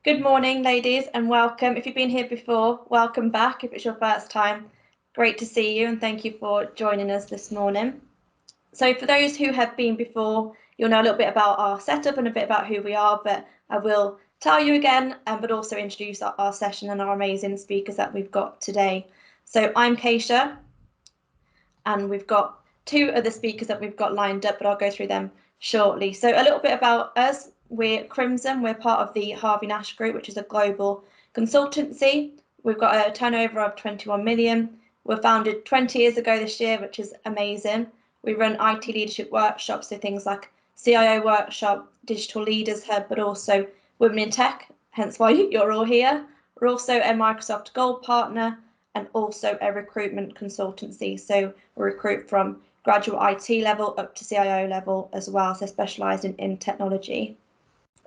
Good morning, ladies, and welcome. If you've been here before, welcome back. If it's your first time, great to see you, and thank you for joining us this morning. So for those who have been before, you'll know a little bit about our setup and a bit about who we are, but I will tell you again, but also introduce our session and our amazing speakers that we've got today. So I'm Keisha, and we've got two other speakers that we've got lined up, but I'll go through them shortly. So a little bit about us. We're Crimson. We're part of the Harvey Nash Group, which is a global consultancy. We've got a turnover of 21 million. We're founded 20 years ago this year, which is amazing. We run IT leadership workshops, so things like CIO workshop, Digital Leaders Hub, but also Women in Tech, hence why you're all here. We're also a Microsoft Gold partner and also a recruitment consultancy. So we recruit from graduate IT level up to CIO level as well, so specialising in technology.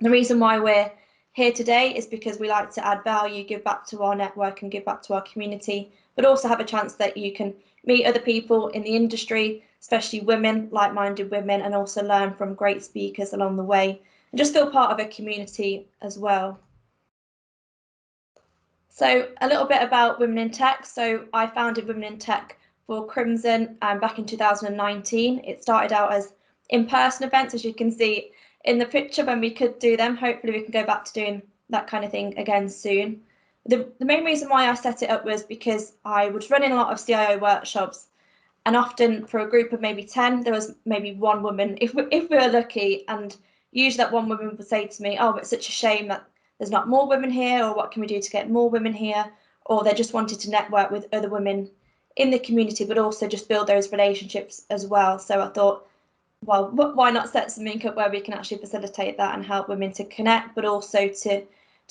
The reason why we're here today is because we like to add value, give back to our network and give back to our community, but also have a chance that you can meet other people in the industry, especially women, like-minded women, and also learn from great speakers along the way and just feel part of a community as well. So a little bit about Women in Tech. So I founded Women in Tech for Crimson back in 2019. It started out as in-person events, as you can see in the picture when we could do them. Hopefully we can go back to doing that kind of thing again soon. The main reason why I set it up was because I was running a lot of CIO workshops, and often for a group of maybe 10, there was maybe one woman, if we were lucky, and usually that one woman would say to me, oh, it's such a shame that there's not more women here, or what can we do to get more women here? Or they just wanted to network with other women in the community, but also just build those relationships as well. So I thought, well, why not set something up where we can actually facilitate that and help women to connect, but also to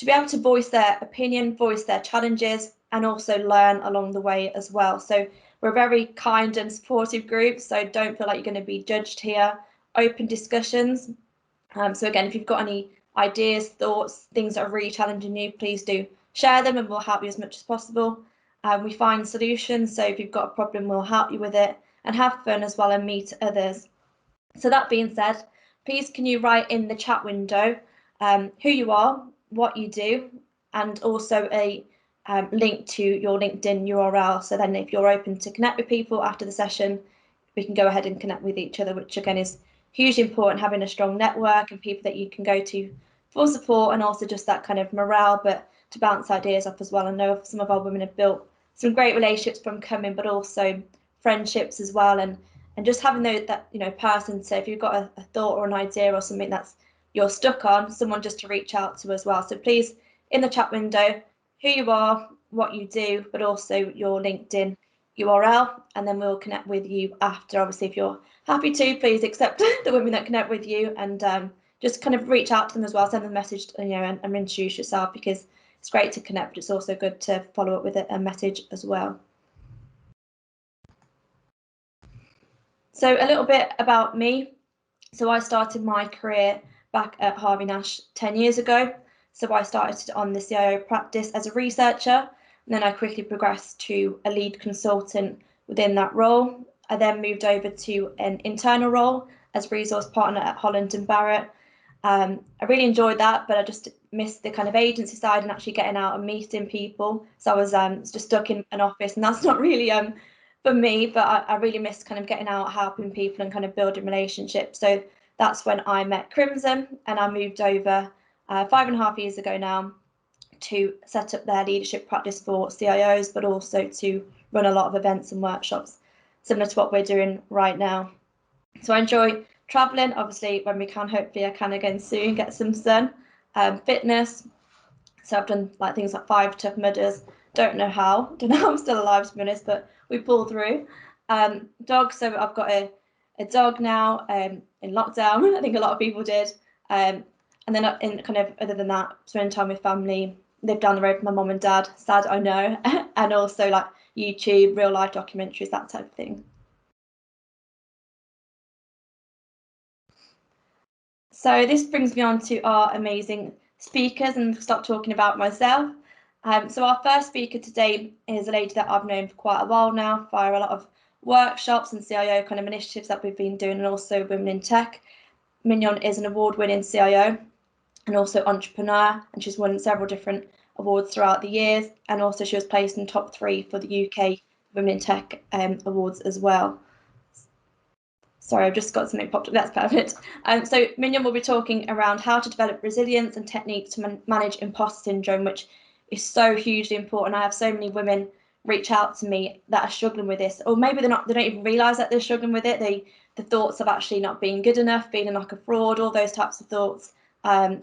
be able to voice their opinion, voice their challenges, and also learn along the way as well. So we're a very kind and supportive group, so don't feel like you're going to be judged here. Open discussions. So again, if you've got any ideas, thoughts, things that are really challenging you, please do share them and we'll help you as much as possible. We find solutions, so if you've got a problem, we'll help you with it and have fun as well and meet others. So that being said, please can you write in the chat window who you are, what you do, and also a link to your LinkedIn URL. So then if you're open to connect with people after the session, we can go ahead and connect with each other, which again is hugely important, having a strong network and people that you can go to for support and also just that kind of morale, but to bounce ideas off as well. I know some of our women have built some great relationships from coming, but also friendships as well, and just having that person. So if you've got a thought or an idea or something that's you're stuck on, someone just to reach out to as well. So please, in the chat window, who you are, what you do, but also your LinkedIn URL, and then we'll connect with you after. Obviously, if you're happy to, please accept the women that connect with you and just kind of reach out to them as well, send them a message, and introduce yourself, because it's great to connect, but it's also good to follow up with a message as well. So a little bit about me. So I started my career back at Harvey Nash 10 years ago. So I started on the CIO practice as a researcher, and then I quickly progressed to a lead consultant within that role. I then moved over to an internal role as resource partner at Holland & Barrett. I really enjoyed that, but I just missed the kind of agency side and actually getting out and meeting people. So I was just stuck in an office, and that's not really for me, but I really missed kind of getting out, helping people and kind of building relationships. So that's when I met Crimson, and I moved over 5.5 years ago now to set up their leadership practice for CIOs, but also to run a lot of events and workshops similar to what we're doing right now. So I enjoy traveling, obviously when we can. Hopefully I can again soon, get some sun. Fitness, so I've done like things like 5 Tough Mudders. Don't know how I'm still alive, to be honest, but we pull through. Dogs, so I've got a dog now in lockdown. I think a lot of people did. And then in kind of other than that, spending time with family, live down the road from my mum and dad, sad I know, and also like YouTube, real life documentaries, that type of thing. So this brings me on to our amazing speakers, and stop talking about myself. So our first speaker today is a lady that I've known for quite a while now, via a lot of workshops and CIO kind of initiatives that we've been doing, and also Women in Tech. Mignon is an award-winning CIO. and also entrepreneur, and she's won several different awards throughout the years, and also she was placed in top 3 for the UK Women in Tech awards as well. Sorry, I've just got something popped up. That's perfect. So Mignon will be talking around how to develop resilience and techniques to manage imposter syndrome, which is so hugely important. I have so many women reach out to me that are struggling with this, or maybe they don't even realise that they're struggling with it. The thoughts of actually not being good enough, feeling like a fraud, all those types of thoughts, are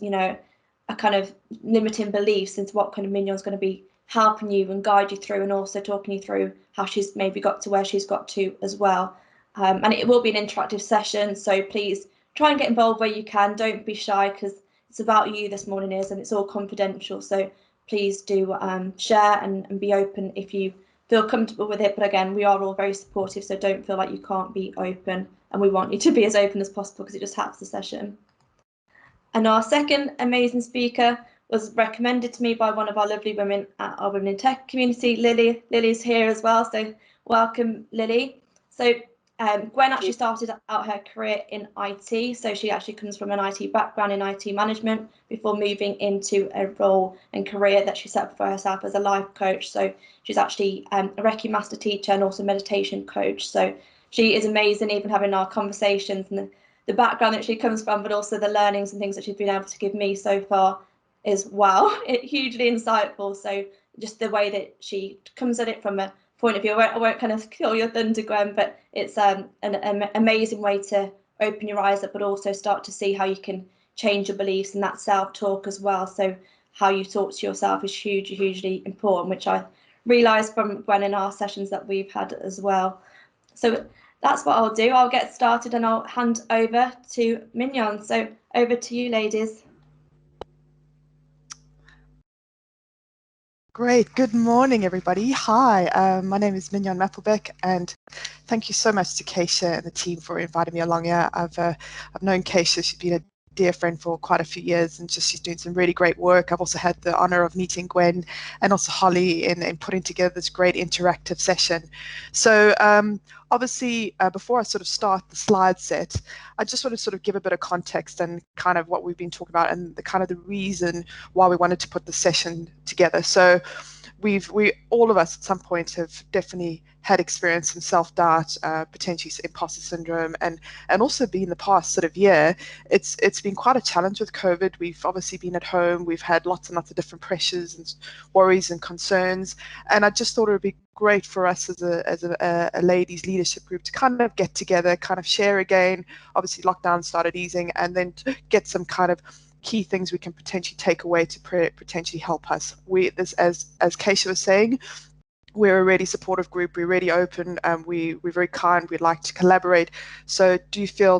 kind of limiting beliefs into what kind of Mignon's going to be helping you and guide you through, and also talking you through how she's maybe got to where she's got to as well. And it will be an interactive session, so please try and get involved where you can. Don't be shy, because it's about you this morning and it's all confidential. So please do share and be open if you feel comfortable with it. But again, we are all very supportive, so don't feel like you can't be open, and we want you to be as open as possible because it just helps the session. And our second amazing speaker was recommended to me by one of our lovely women at our Women in Tech community, Lily. Lily's here as well, so welcome, Lily. So Gwen actually started out her career in IT, so she actually comes from an IT background in IT management before moving into a role and career that she set up for herself as a life coach. So she's actually a Reiki master teacher and also meditation coach. So she is amazing, even having our conversations and the background that she comes from, but also the learnings and things that she's been able to give me so far is wow, hugely insightful. So just the way that she comes at it from a point of view, I won't kind of kill your thunder, Gwen, but it's an amazing way to open your eyes up, but also start to see how you can change your beliefs and that self-talk as well. So how you talk to yourself is hugely important, which I realised from Gwen in our sessions that we've had as well. So that's what I'll do. I'll get started and I'll hand over to Mignon. So over to you, ladies. Great. Good morning, everybody. Hi, my name is Mignon Mapplebeck, and thank you so much to Keisha and the team for inviting me along here. I've known Keisha. She's been a dear friend for quite a few years, and she's doing some really great work. I've also had the honor of meeting Gwen and also Holly in putting together this great interactive session. So obviously, before I sort of start the slide set, I just want to sort of give a bit of context and kind of what we've been talking about and the reason why we wanted to put the session together. So we all of us at some point have definitely had experience in self-doubt, potentially imposter syndrome, and also being the past sort of year, it's been quite a challenge with COVID. We've obviously been at home, we've had lots and lots of different pressures and worries and concerns, and I just thought it would be great for us as a ladies leadership group to kind of get together, kind of share again. Obviously lockdown started easing, and then to get some kind of key things we can potentially take away to potentially help us. As Keisha was saying, we're a really supportive group. We're really open, and we're very kind. We'd like to collaborate. So do feel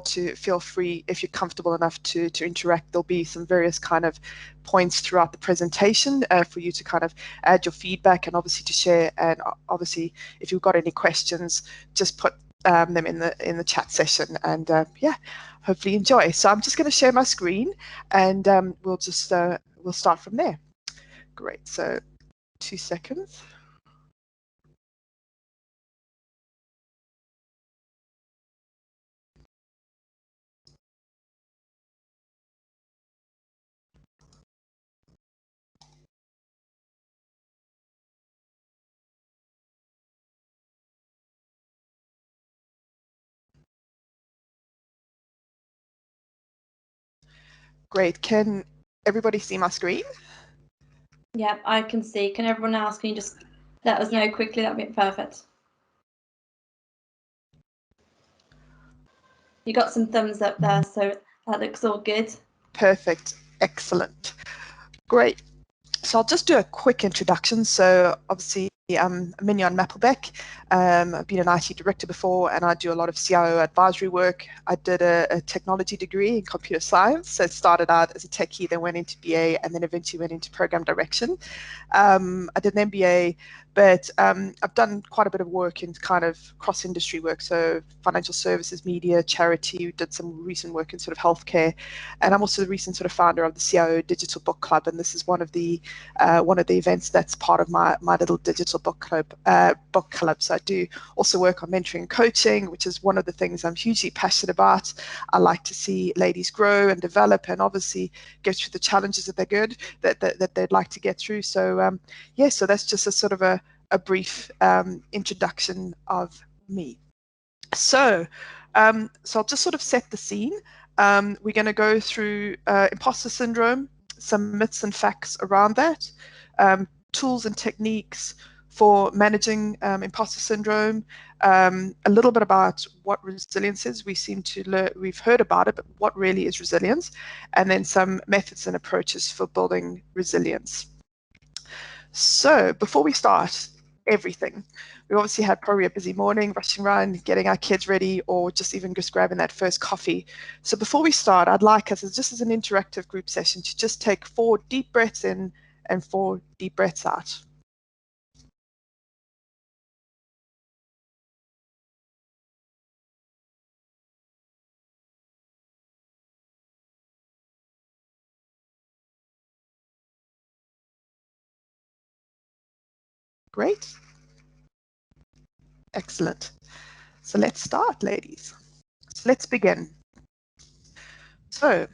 free, if you're comfortable enough, to interact. There'll be some various kind of points throughout the presentation for you to kind of add your feedback and obviously to share. And obviously, if you've got any questions, just put them in the chat session, and yeah, hopefully enjoy. So I'm just going to share my screen, and we'll start from there. Great. So 2 seconds. Great. Can everybody see my screen? Yeah, I can see. Can everyone else? Can you just let us know quickly? That'd be perfect. You got some thumbs up there, so that looks all good. Perfect. Excellent. Great. So I'll just do a quick introduction. So obviously, I'm Mignon Mapplebeck. I've been an IT director before, and I do a lot of CIO advisory work. I did a technology degree in computer science. So it started out as a techie, then went into BA, and then eventually went into program direction. I did an MBA, but I've done quite a bit of work in kind of cross-industry work, so financial services, media, charity. Did some recent work in sort of healthcare, and I'm also the recent sort of founder of the CIO Digital Book Club, and this is one of the events that's part of my little digital Untitled book clubs. I do also work on mentoring and coaching, which is one of the things I'm hugely passionate about. I like to see ladies grow and develop, and obviously go through the challenges that they'd like to get through. So yeah, so that's just a sort of a brief introduction of me. So I'll just sort of set the scene. We're going to go through imposter syndrome, some myths and facts around that, tools and techniques for managing imposter syndrome, a little bit about what resilience is. We've heard about it, but what really is resilience, and then some methods and approaches for building resilience. So before we start everything, we obviously had probably a busy morning, rushing around, getting our kids ready, or just even just grabbing that first coffee. So before we start, I'd like us, just as an interactive group session, to just take 4 deep breaths in and 4 deep breaths out. Great. Excellent. So let's start, ladies. So let's begin. So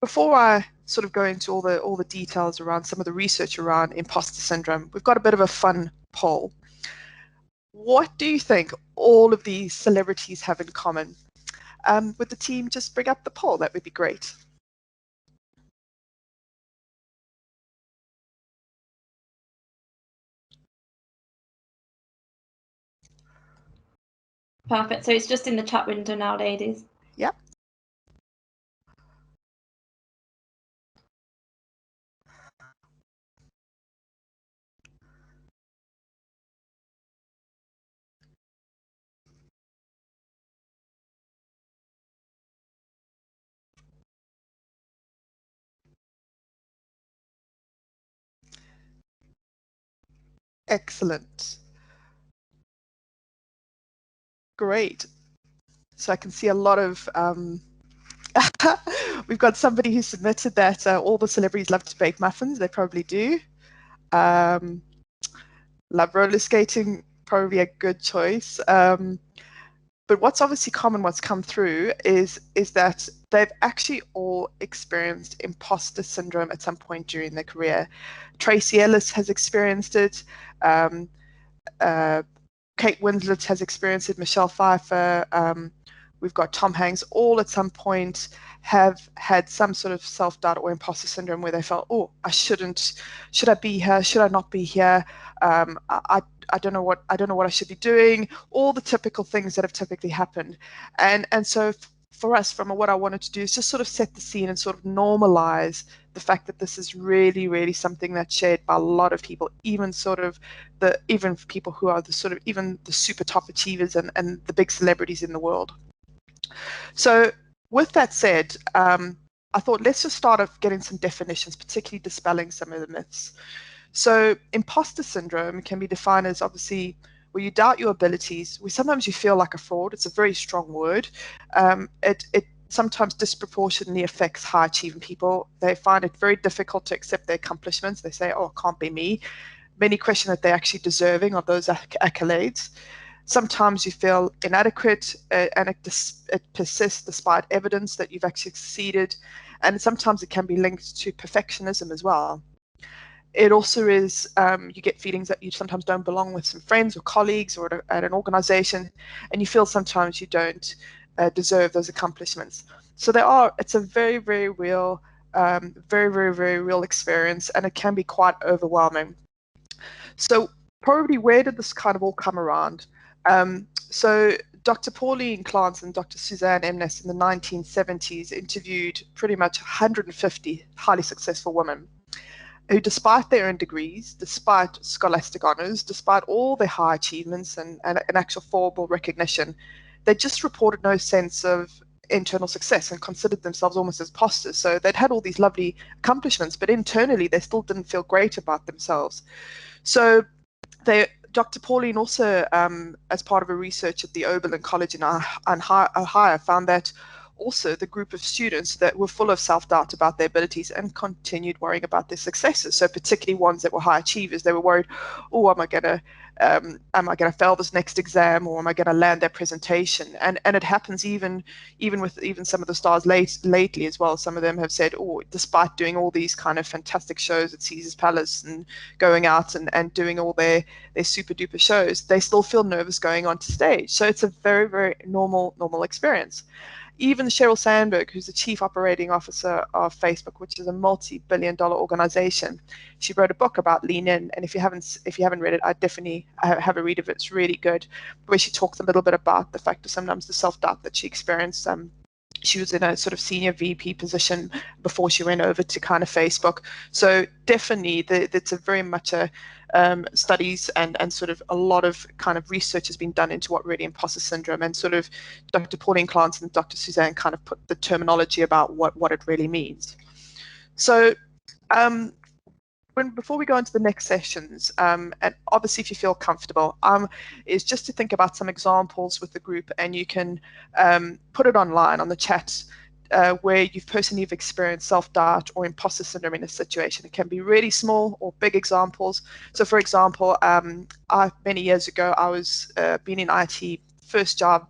before I sort of go into all the details around some of the research around imposter syndrome, we've got a bit of a fun poll. What do you think all of these celebrities have in common? Would the team just bring up the poll? That would be great. Perfect. So it's just in the chat window now, ladies. Yep. Excellent. Great. So I can see a lot of we've got somebody who submitted that all the celebrities love to bake muffins. They probably do. Love roller skating, probably a good choice. But what's obviously common, what's come through is that they've actually all experienced imposter syndrome at some point during their career. Tracy Ellis has experienced it. Kate Winslet has experienced it. Michelle Pfeiffer. We've got Tom Hanks. All at some point have had some sort of self-doubt or imposter syndrome where they felt, oh, should I be here? Should I not be here? I don't know what I should be doing. All the typical things that have typically happened, and so for us, from what I wanted to do is just sort of set the scene and sort of normalize the fact that this is really, really something that's shared by a lot of people, even people who are even the super top achievers and the big celebrities in the world. So with that said, I thought let's just start off getting some definitions, particularly dispelling some of the myths. So imposter syndrome can be defined as obviously where you doubt your abilities, where sometimes you feel like a fraud. It's a very strong word. It sometimes disproportionately affects high achieving people. They find it very difficult to accept their accomplishments. They say, oh, it can't be me. Many question that they're actually deserving of those accolades. Sometimes you feel inadequate and it persists despite evidence that you've actually succeeded. And sometimes it can be linked to perfectionism as well. It also is, you get feelings that you sometimes don't belong with some friends or colleagues or at an organization, and you feel sometimes you don't deserve those accomplishments. So it's a very, very real, very, very, very real experience, and it can be quite overwhelming. So probably where did this kind of all come around? So Dr. Pauline Clance and Dr. Suzanne Emness in the 1970s interviewed pretty much 150 highly successful women who, despite their own degrees, despite scholastic honors, despite all their high achievements and actual formal recognition, they just reported no sense of internal success and considered themselves almost as imposters. So they'd had all these lovely accomplishments, but internally they still didn't feel great about themselves. So Dr. Pauline also, as part of a research at the Oberlin College in Ohio, found that also the group of students that were full of self-doubt about their abilities and continued worrying about their successes. So particularly ones that were high achievers, they were worried, oh, am I gonna fail this next exam, or am I gonna land that presentation? And it happens even with some of the stars lately as well. Some of them have said, oh, despite doing all these kind of fantastic shows at Caesar's Palace and going out and doing all their super duper shows, they still feel nervous going onto stage. So it's a very, very normal experience. Even Sheryl Sandberg, who's the chief operating officer of Facebook, which is a multi-billion-dollar organization, she wrote a book about Lean In, and if you haven't read it, I definitely have a read of it. It's really good, where she talks a little bit about the fact of sometimes the self-doubt that she experienced. She was in a sort of senior VP position before she went over to kind of Facebook. So definitely, it's a very much a studies and sort of a lot of kind of research has been done into what really imposter syndrome, and sort of Dr. Pauline Clance and Dr. Suzanne kind of put the terminology about what it really means. So before we go into the next sessions, and obviously if you feel comfortable, is just to think about some examples with the group, and you can put it online on the chat where you've personally experienced self-doubt or imposter syndrome in a situation. It can be really small or big examples. So for example, many years ago, I was being in IT, first job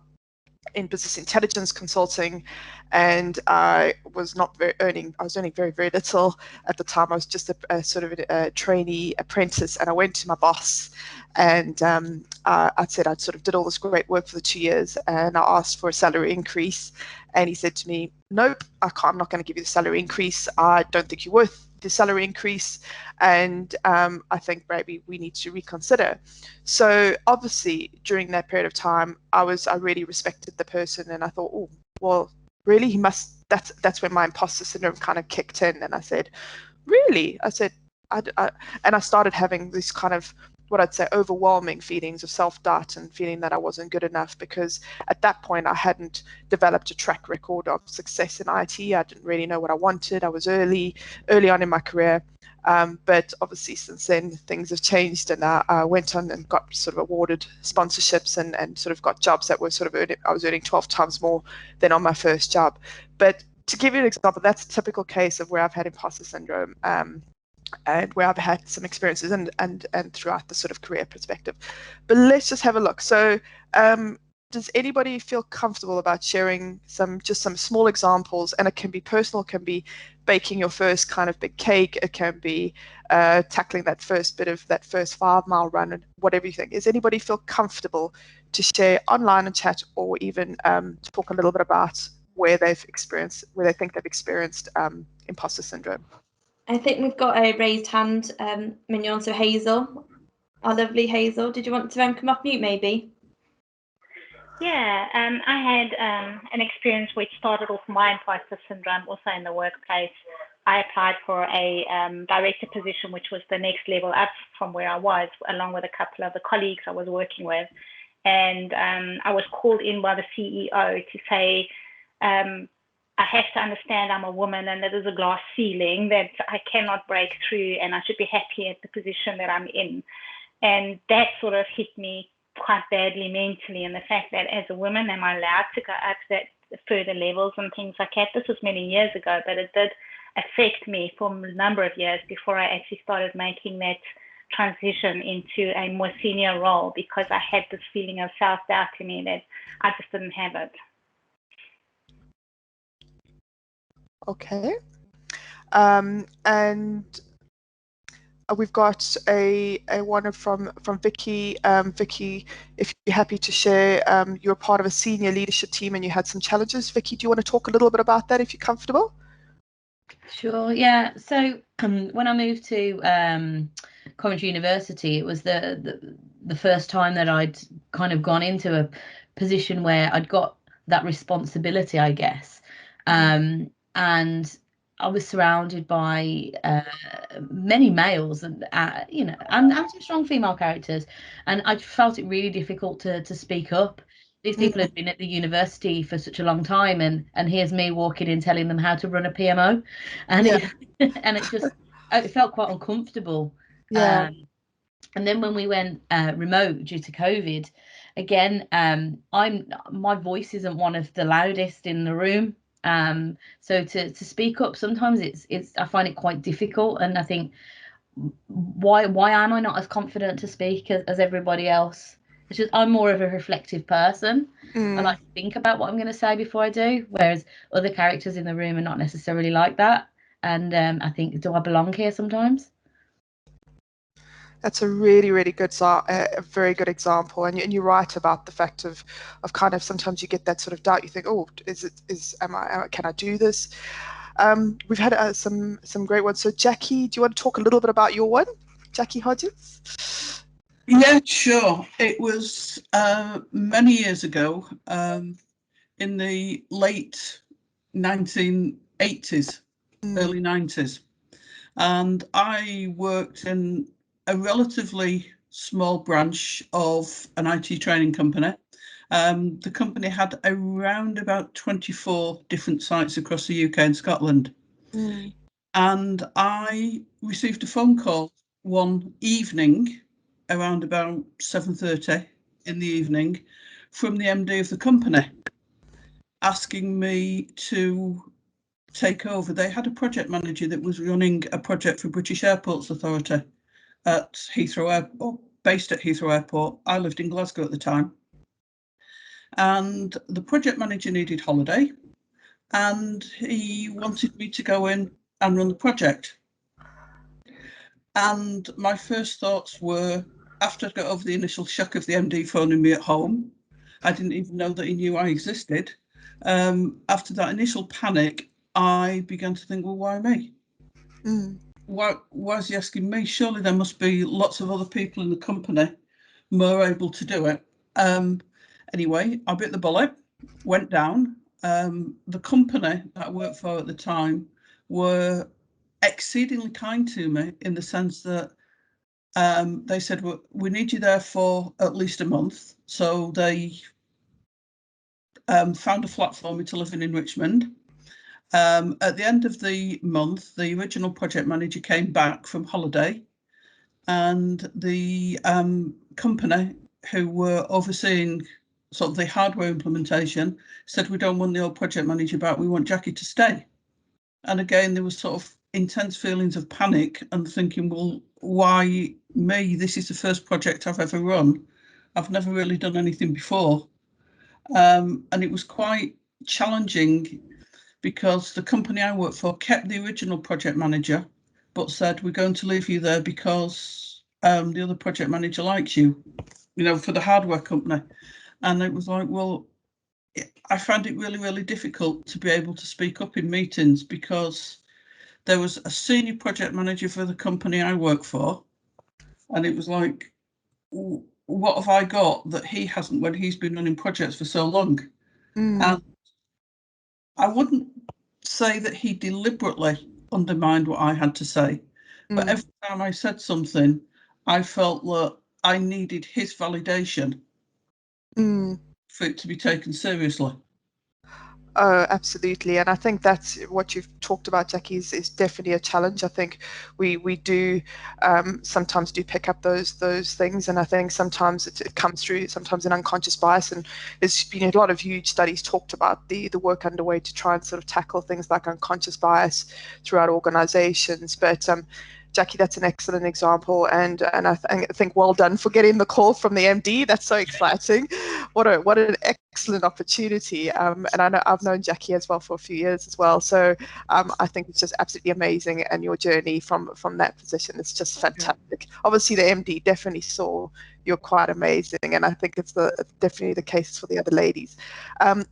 in business intelligence consulting, and I was earning very, very little at the time. I was just a sort of a trainee apprentice, and I went to my boss, and I said I'd sort of did all this great work for the 2 years, and I asked for a salary increase, and he said to me, nope, I'm not going to give you the salary increase. I don't think you're worth the salary increase, and I think maybe we need to reconsider. So obviously during that period of time, I really respected the person, and I thought, oh, well, really, that's when my imposter syndrome kind of kicked in, and I said, really? I said, and I started having this kind of what I'd say overwhelming feelings of self-doubt and feeling that I wasn't good enough, because at that point I hadn't developed a track record of success in IT. I didn't really know what I wanted. I was early on in my career, but obviously since then things have changed, and I went on and got sort of awarded sponsorships and sort of got jobs that were sort of I was earning 12 times more than on my first job. But to give you an example, that's a typical case of where I've had imposter syndrome, and where I've had some experiences and throughout the sort of career perspective. But let's just have a look. So does anybody feel comfortable about sharing some small examples? And it can be personal, it can be baking your first kind of big cake, it can be tackling that first 5-mile run, and whatever you think. Does anybody feel comfortable to share online and chat, or even talk a little bit about where they think they've experienced imposter syndrome? I think we've got a raised hand, Mignon. So Hazel, our lovely Hazel, did you want to come off mute maybe? Yeah, I had an experience which started off my imposter syndrome also in the workplace. I applied for a director position, which was the next level up from where I was, along with a couple of the colleagues I was working with. And I was called in by the CEO to say, I have to understand I'm a woman and there is a glass ceiling that I cannot break through, and I should be happy at the position that I'm in. And that sort of hit me quite badly mentally, and the fact that as a woman, am I allowed to go up that further levels and things like that? This was many years ago, but it did affect me for a number of years before I actually started making that transition into a more senior role, because I had this feeling of self-doubt in me that I just didn't have it. Okay. And we've got a one from Vicky. Vicky, if you're happy to share, you're part of a senior leadership team and you had some challenges. Vicky, do you want to talk a little bit about that if you're comfortable? Sure, yeah. So when I moved to Coventry University, it was the first time that I'd kind of gone into a position where I'd got that responsibility, I guess. And I was surrounded by many males and and some strong female characters, and I felt it really difficult to speak up. These people had been at the university for such a long time, and here's me walking in telling them how to run a PMO, and it felt quite uncomfortable. Yeah. And then when we went remote due to COVID, again, my voice isn't one of the loudest in the room. So to speak up, sometimes it's I find it quite difficult, and I think, why am I not as confident to speak as everybody else? It's just I'm more of a reflective person. I like to think about what I'm going to say before I do, whereas other characters in the room are not necessarily like that. And I think, do I belong here sometimes? That's a really, really good, a very good example, and you're right about the fact of kind of sometimes you get that sort of doubt. You think, oh, can I do this? We've had some great ones. So Jackie, do you want to talk a little bit about your one, Jackie Hodges? Yeah, sure. It was many years ago, in the late 1980s, early 90s. And I worked in a relatively small branch of an IT training company. The company had around about 24 different sites across the UK and Scotland. And I received a phone call one evening around about 7:30 in the evening from the MD of the company asking me to take over. They had a project manager that was running a project for British Airports Authority at Heathrow Airport, based at Heathrow Airport. I lived in Glasgow at the time. And the project manager needed holiday, and he wanted me to go in and run the project. And my first thoughts were, after I got over the initial shock of the MD phoning me at home, I didn't even know that he knew I existed. After that initial panic, I began to think, well, why me? Why is he asking me? Surely there must be lots of other people in the company more able to do it. Anyway, I bit the bullet, went down. The company that I worked for at the time were exceedingly kind to me in the sense that they said, well, we need you there for at least a month. So they found a flat for me to live in Richmond. At the end of the month, the original project manager came back from holiday, and the company who were overseeing sort of the hardware implementation said, we don't want the old project manager back, we want Jackie to stay. And again, there was sort of intense feelings of panic and thinking, well, why me? This is the first project I've ever run. I've never really done anything before. And it was quite challenging because the company I worked for kept the original project manager, but said, we're going to leave you there because the other project manager likes you, for the hardware company. And it was like, well, I found it really, really difficult to be able to speak up in meetings because there was a senior project manager for the company I work for. And it was like, what have I got that he hasn't when he's been running projects for so long? And I wouldn't say that he deliberately undermined what I had to say, but every time I said something, I felt that I needed his validation for it to be taken seriously. Oh, absolutely. And I think that's what you've talked about, Jackie, is definitely a challenge. I think we do sometimes do pick up those things. And I think sometimes it comes through, sometimes an unconscious bias. And there's been a lot of huge studies talked about the work underway to try and sort of tackle things like unconscious bias throughout organizations. But Jackie, that's an excellent example, and I think well done for getting the call from the MD. That's so exciting. What an excellent opportunity. And I know I've known Jackie as well for a few years as well. So I think it's just absolutely amazing, and your journey from that position is just fantastic. Obviously, the MD definitely saw you're quite amazing, and I think it's definitely the case for the other ladies.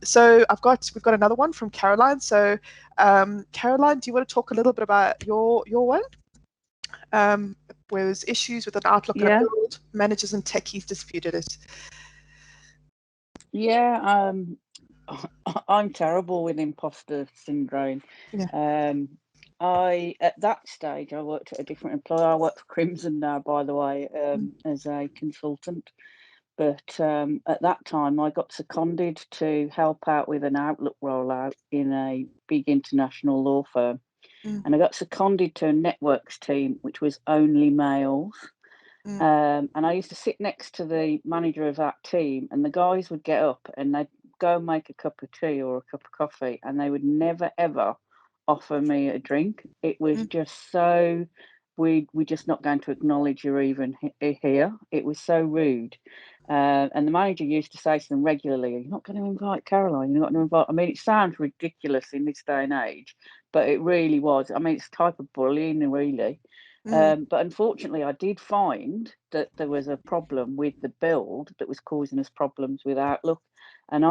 So we've got another one from Caroline. So Caroline, do you want to talk a little bit about your one? Where there's issues with an Outlook and a build, managers and techies disputed it. Yeah, I'm terrible with imposter syndrome. Yeah. At that stage, I worked at a different employer. I work for Crimson now, by the way, as a consultant. But at that time, I got seconded to help out with an Outlook rollout in a big international law firm. And I got seconded to a networks team, which was only males. And I used to sit next to the manager of that team, and the guys would get up and they'd go and make a cup of tea or a cup of coffee, and they would never ever offer me a drink. It was just so, we're just not going to acknowledge you're even here. It was so rude. And the manager used to say to them regularly, "You're not going to invite Caroline, you're not going to invite." I mean, it sounds ridiculous in this day and age, but it really was. I mean, it's a type of bullying, really. But unfortunately, I did find that there was a problem with the build that was causing us problems with Outlook. And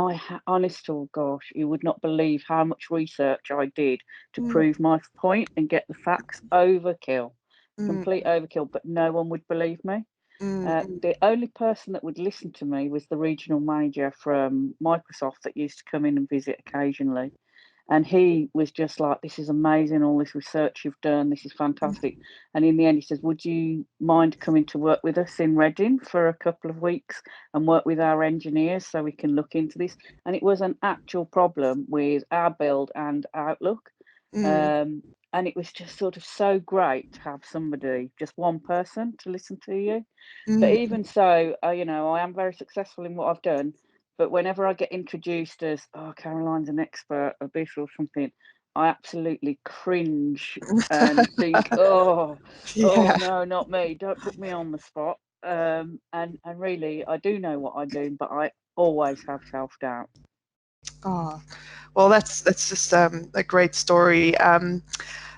honest to gosh, you would not believe how much research I did to prove my point and get the facts. Overkill, complete overkill, but no one would believe me. The only person that would listen to me was the regional manager from Microsoft that used to come in and visit occasionally. And he was just like, "This is amazing, all this research you've done, this is fantastic." And in the end, he says, "Would you mind coming to work with us in Reading for a couple of weeks and work with our engineers so we can look into this?" And it was an actual problem with our build and Outlook. And it was just sort of so great to have somebody, just one person, to listen to you. But even so, I am very successful in what I've done. But whenever I get introduced as, "Oh, Caroline's an expert of this or something," I absolutely cringe and think, "Oh, no, not me. Don't put me on the spot." And really, I do know what I do, but I always have self-doubt. Oh, well, that's just a great story.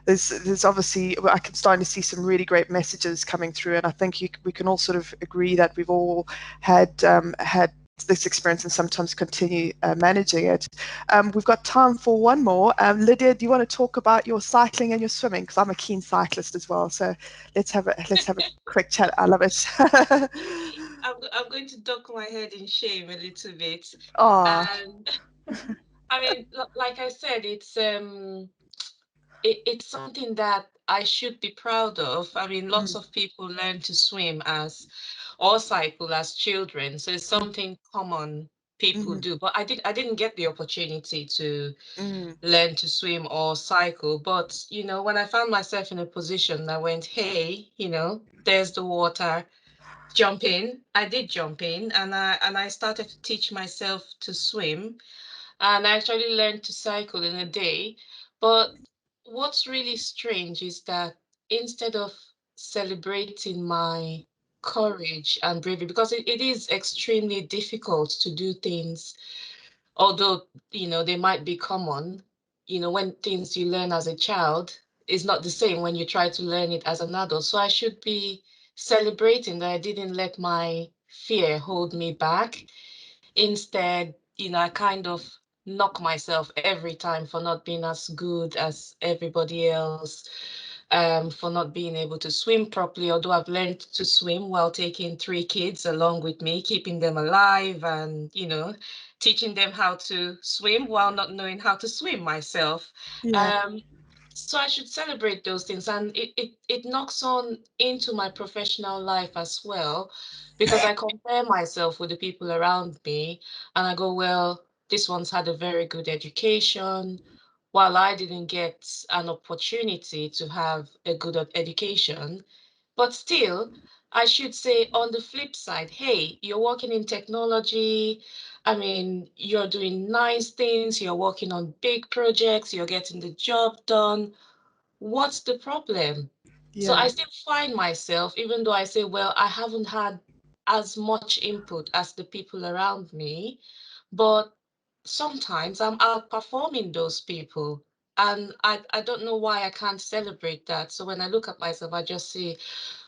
There's obviously, I can starting to see some really great messages coming through, and I think we can all sort of agree that we've all had this experience and sometimes continue managing it. We've got time for one more. Lydia, do you want to talk about your cycling and your swimming? Because I'm a keen cyclist as well, so let's have a quick chat. I love it. I'm going to duck my head in shame a little bit. Oh. I mean, like I said, it's something that I should be proud of. I mean, lots of people learn to swim or cycle as children, so it's something common people do. But I didn't get the opportunity to learn to swim or cycle. But when I found myself in a position, I went, "Hey, there's the water. Jump in." I did jump in, and I started to teach myself to swim, and I actually learned to cycle in a day. But what's really strange is that instead of celebrating my courage and bravery, because it is extremely difficult to do things, although they might be common, when things you learn as a child is not the same when you try to learn it as an adult. So I should be celebrating that I didn't let my fear hold me back. Instead, I kind of knock myself every time for not being as good as everybody else, for not being able to swim properly, although I've learned to swim while taking 3 kids along with me, keeping them alive and, teaching them how to swim while not knowing how to swim myself. Yeah. So I should celebrate those things, and it knocks on into my professional life as well, because I compare myself with the people around me, and I go, well, this one's had a very good education, while I didn't get an opportunity to have a good education. But still, I should say on the flip side, hey, you're working in technology. I mean, you're doing nice things, you're working on big projects, you're getting the job done. What's the problem? So I Yeah. still find myself, even though I say, well, I haven't had as much input as the people around me, but sometimes I'm outperforming those people. And I don't know why I can't celebrate that. So when I look at myself, I just say,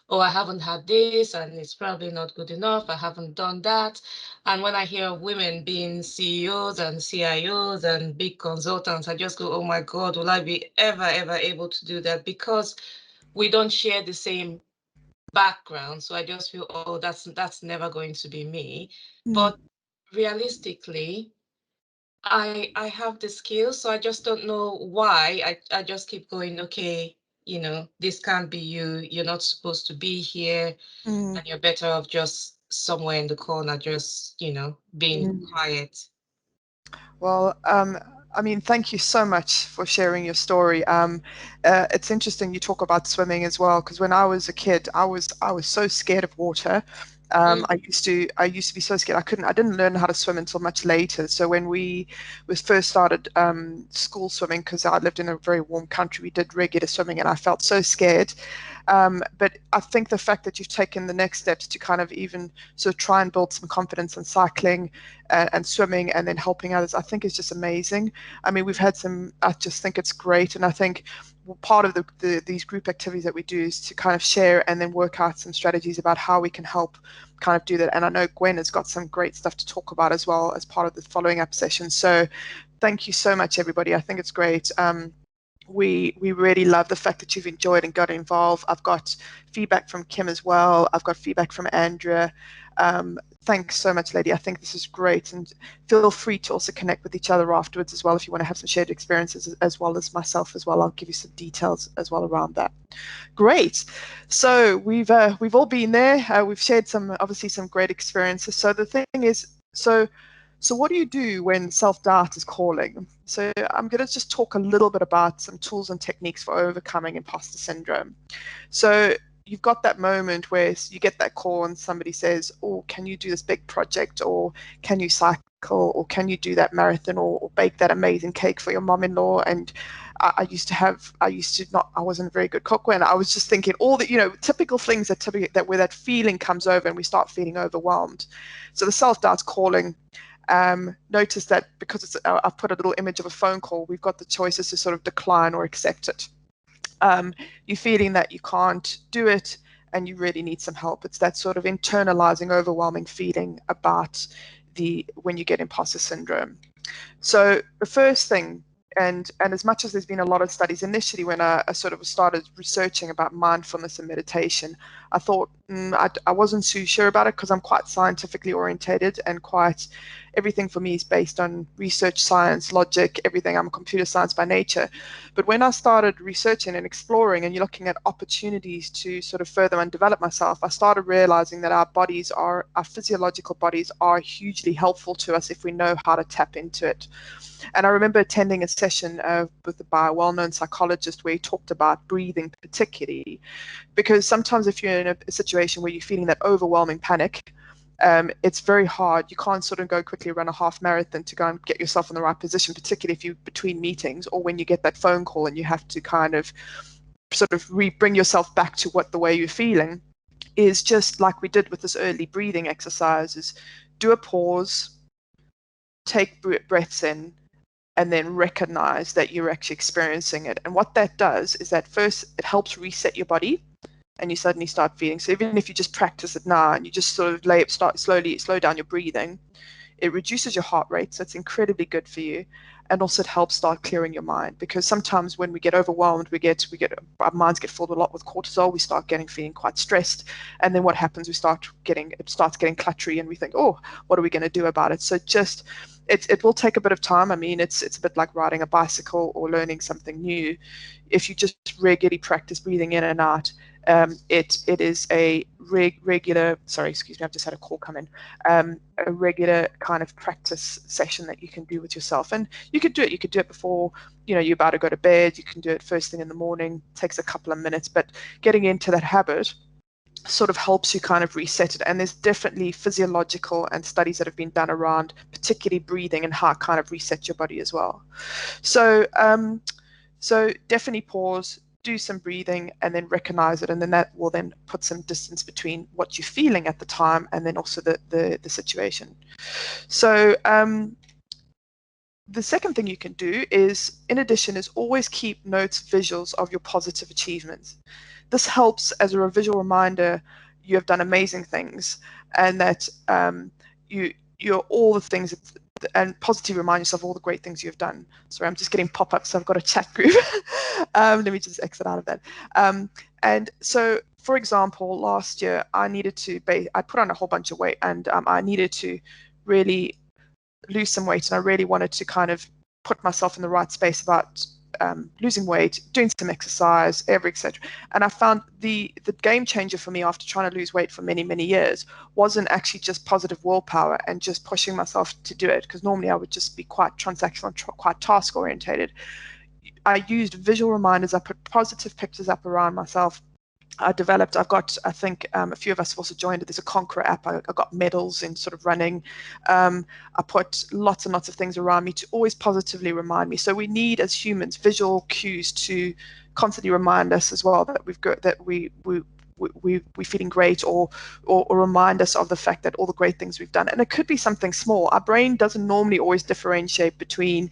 oh, I haven't had this and it's probably not good enough. I haven't done that. And when I hear of women being CEOs and CIOs and big consultants, I just go, oh my God, will I be ever able to do that? Because we don't share the same background. So I just feel, oh, that's never going to be me. But realistically, I have the skills, so I just don't know why. I just keep going, okay, this can't be you. You're not supposed to be here, and you're better off just somewhere in the corner, just, being quiet. Well, I mean, thank you so much for sharing your story. It's interesting you talk about swimming as well, because when I was a kid, I was so scared of water. I used to be so scared. I didn't learn how to swim until much later. So when we first started school swimming, because I lived in a very warm country, we did regular swimming, and I felt so scared. But I think the fact that you've taken the next steps to kind of even sort of try and build some confidence in cycling and swimming, and then helping others, I think is just amazing. I mean, we've had some, I just think it's great. And I think part of these group activities that we do is to kind of share and then work out some strategies about how we can help kind of do that. And I know Gwen has got some great stuff to talk about as well as part of the following up session. So thank you so much, everybody. I think it's great. We really love the fact that you've enjoyed and got involved. I've got feedback from Kim as well. I've got feedback from Andrea. Thanks so much, lady. I think this is great, and feel free to also connect with each other afterwards as well if you want to have some shared experiences, as well as myself as well. I'll give you some details as well around that. Great. So we've all been there. We've shared obviously some great experiences. So the thing is, so what do you do when self-doubt is calling? So I'm going to just talk a little bit about some tools and techniques for overcoming imposter syndrome. So you've got that moment where you get that call and somebody says, oh, can you do this big project, or can you cycle, or can you do that marathon, or bake that amazing cake for your mom-in-law? And I wasn't a very good cook, and I was just thinking all the, typical things that where that feeling comes over and we start feeling overwhelmed. So the self-doubt's calling. Notice that because I've put a little image of a phone call, we've got the choices to sort of decline or accept it. You're feeling that you can't do it and you really need some help. It's that sort of internalizing, overwhelming feeling about when you get imposter syndrome. So the first thing, and as much as there's been a lot of studies, initially when I sort of started researching about mindfulness and meditation, I thought I wasn't too sure about it, because I'm quite scientifically orientated, and everything for me is based on research, science, logic, everything. I'm a computer science by nature. But when I started researching and exploring and you're looking at opportunities to sort of further and develop myself, I started realizing that our physiological bodies are hugely helpful to us if we know how to tap into it. And I remember attending a session by a well-known psychologist where he talked about breathing particularly, because sometimes if you're in a situation where you're feeling that overwhelming panic, it's very hard. You can't sort of go quickly run a half marathon to go and get yourself in the right position, particularly if you're between meetings, or when you get that phone call and you have to kind of sort of bring yourself back to the way you're feeling. Is just like we did with this early breathing exercise, is do a pause, take breaths in, and then recognize that you're actually experiencing it. And what that does is that first it helps reset your body, and you suddenly start feeling. So even if you just practice it now and you just sort of slow down your breathing, it reduces your heart rate. So it's incredibly good for you. And also it helps start clearing your mind, because sometimes when we get overwhelmed, our minds get filled a lot with cortisol. We start feeling quite stressed. And then what happens? It starts getting cluttery, and we think, oh, what are we going to do about it? So it will take a bit of time. I mean, it's a bit like riding a bicycle or learning something new. If you just regularly practice breathing in and out, it is a regular, sorry, excuse me, I've just had a call come in, a regular kind of practice session that you can do with yourself. And you could do it before, you're about to go to bed. You can do it first thing in the morning. It takes a couple of minutes, but getting into that habit sort of helps you kind of reset it. And there's definitely physiological and studies that have been done around particularly breathing and how it kind of resets your body as well. So definitely pause, do some breathing, and then recognize it, and then that will then put some distance between what you're feeling at the time and then also the situation. So the second thing you can do is, in addition, is always keep notes, visuals of your positive achievements. This helps as a visual reminder you have done amazing things, and that you're all the things, and positively remind yourself of all the great things you've done. Sorry, I'm just getting pop-ups, so I've got a chat group. Let me just exit out of that. And so, for example, last year I put on a whole bunch of weight, and I needed to really lose some weight, and I really wanted to kind of put myself in the right space about losing weight, doing some exercise, etc. And I found the game changer for me after trying to lose weight for many, many years wasn't actually just positive willpower and just pushing myself to do it, because normally I would just be quite transactional, quite task orientated. I used visual reminders. I put positive pictures up around myself. I've got, I think a few of us have also joined it. There's a Conqueror app. I got medals in sort of running. I put lots and lots of things around me to always positively remind me. So we need, as humans, visual cues to constantly remind us as well that we're feeling great, or remind us of the fact that all the great things we've done. And it could be something small. Our brain doesn't normally always differentiate between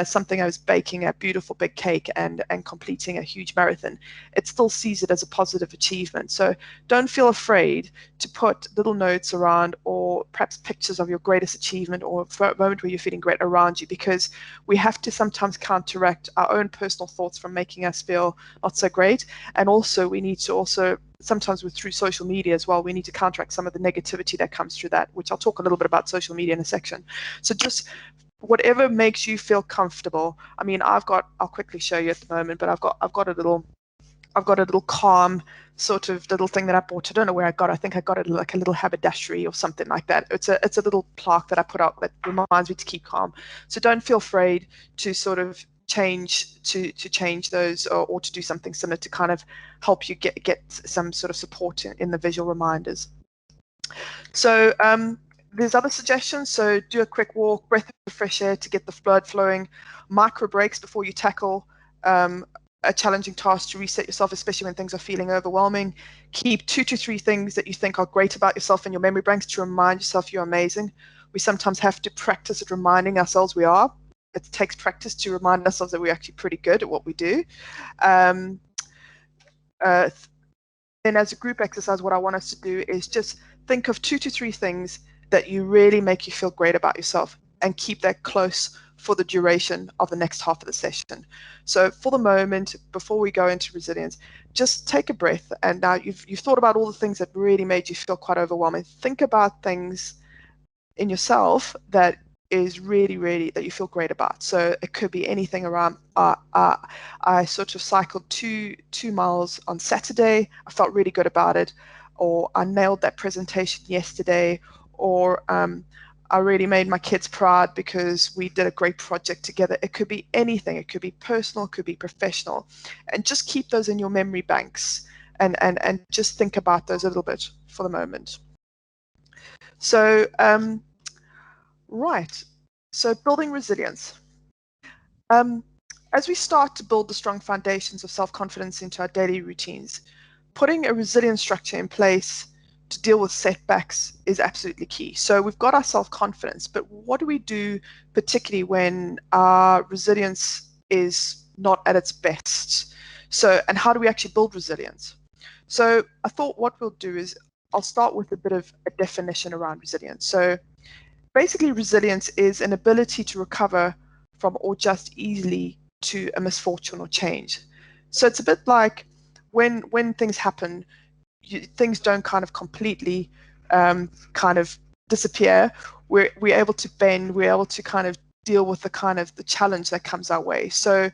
something as baking a beautiful big cake and completing a huge marathon. It still sees it as a positive achievement. So don't feel afraid to put little notes around, or perhaps pictures of your greatest achievement or a moment where you're feeling great around you, because we have to sometimes counteract our own personal thoughts from making us feel not so great. And also we need to sometimes through social media as well, we need to counteract some of the negativity that comes through that, which I'll talk a little bit about social media in a section. So just whatever makes you feel comfortable. I mean, I'll quickly show you at the moment, but I've got a little Calm sort of little thing that I bought. I don't know where I got it. I think I got it like a little haberdashery or something like that. It's a little plaque that I put up that reminds me to keep calm. So don't feel afraid to sort of change those, or to do something similar to kind of help you get some sort of support in the visual reminders. So there's other suggestions. So do a quick walk, breath of fresh air to get the blood flowing, micro breaks before you tackle a challenging task to reset yourself, especially when things are feeling overwhelming. Keep 2 to 3 things that you think are great about yourself in your memory banks to remind yourself you're amazing. We sometimes have to practice at reminding ourselves we are. It takes practice to remind ourselves that we're actually pretty good at what we do. Then as a group exercise, what I want us to do is just think of 2 to 3 things that you really make you feel great about yourself, and keep that close for the duration of the next half of the session. So for the moment, before we go into resilience, just take a breath. And now you've thought about all the things that really made you feel quite overwhelming. Think about things in yourself that is really, really, that you feel great about. So it could be anything around, I sort of cycled two miles on Saturday. I felt really good about it. Or I nailed that presentation yesterday. Or I really made my kids proud because we did a great project together. It could be anything. It could be personal, it could be professional. And just keep those in your memory banks, and just think about those a little bit for the moment. So, right. So building resilience. As we start to build the strong foundations of self-confidence into our daily routines, putting a resilient structure in place to deal with setbacks is absolutely key. So we've got our self-confidence, but what do we do particularly when our resilience is not at its best? So, and how do we actually build resilience? So I thought what we'll do is I'll start with a bit of a definition around resilience. So basically, resilience is an ability to recover from or just easily to a misfortune or change. So it's a bit like when things happen, things don't kind of completely kind of disappear. We're able to bend, we're able to kind of deal with the challenge that comes our way. So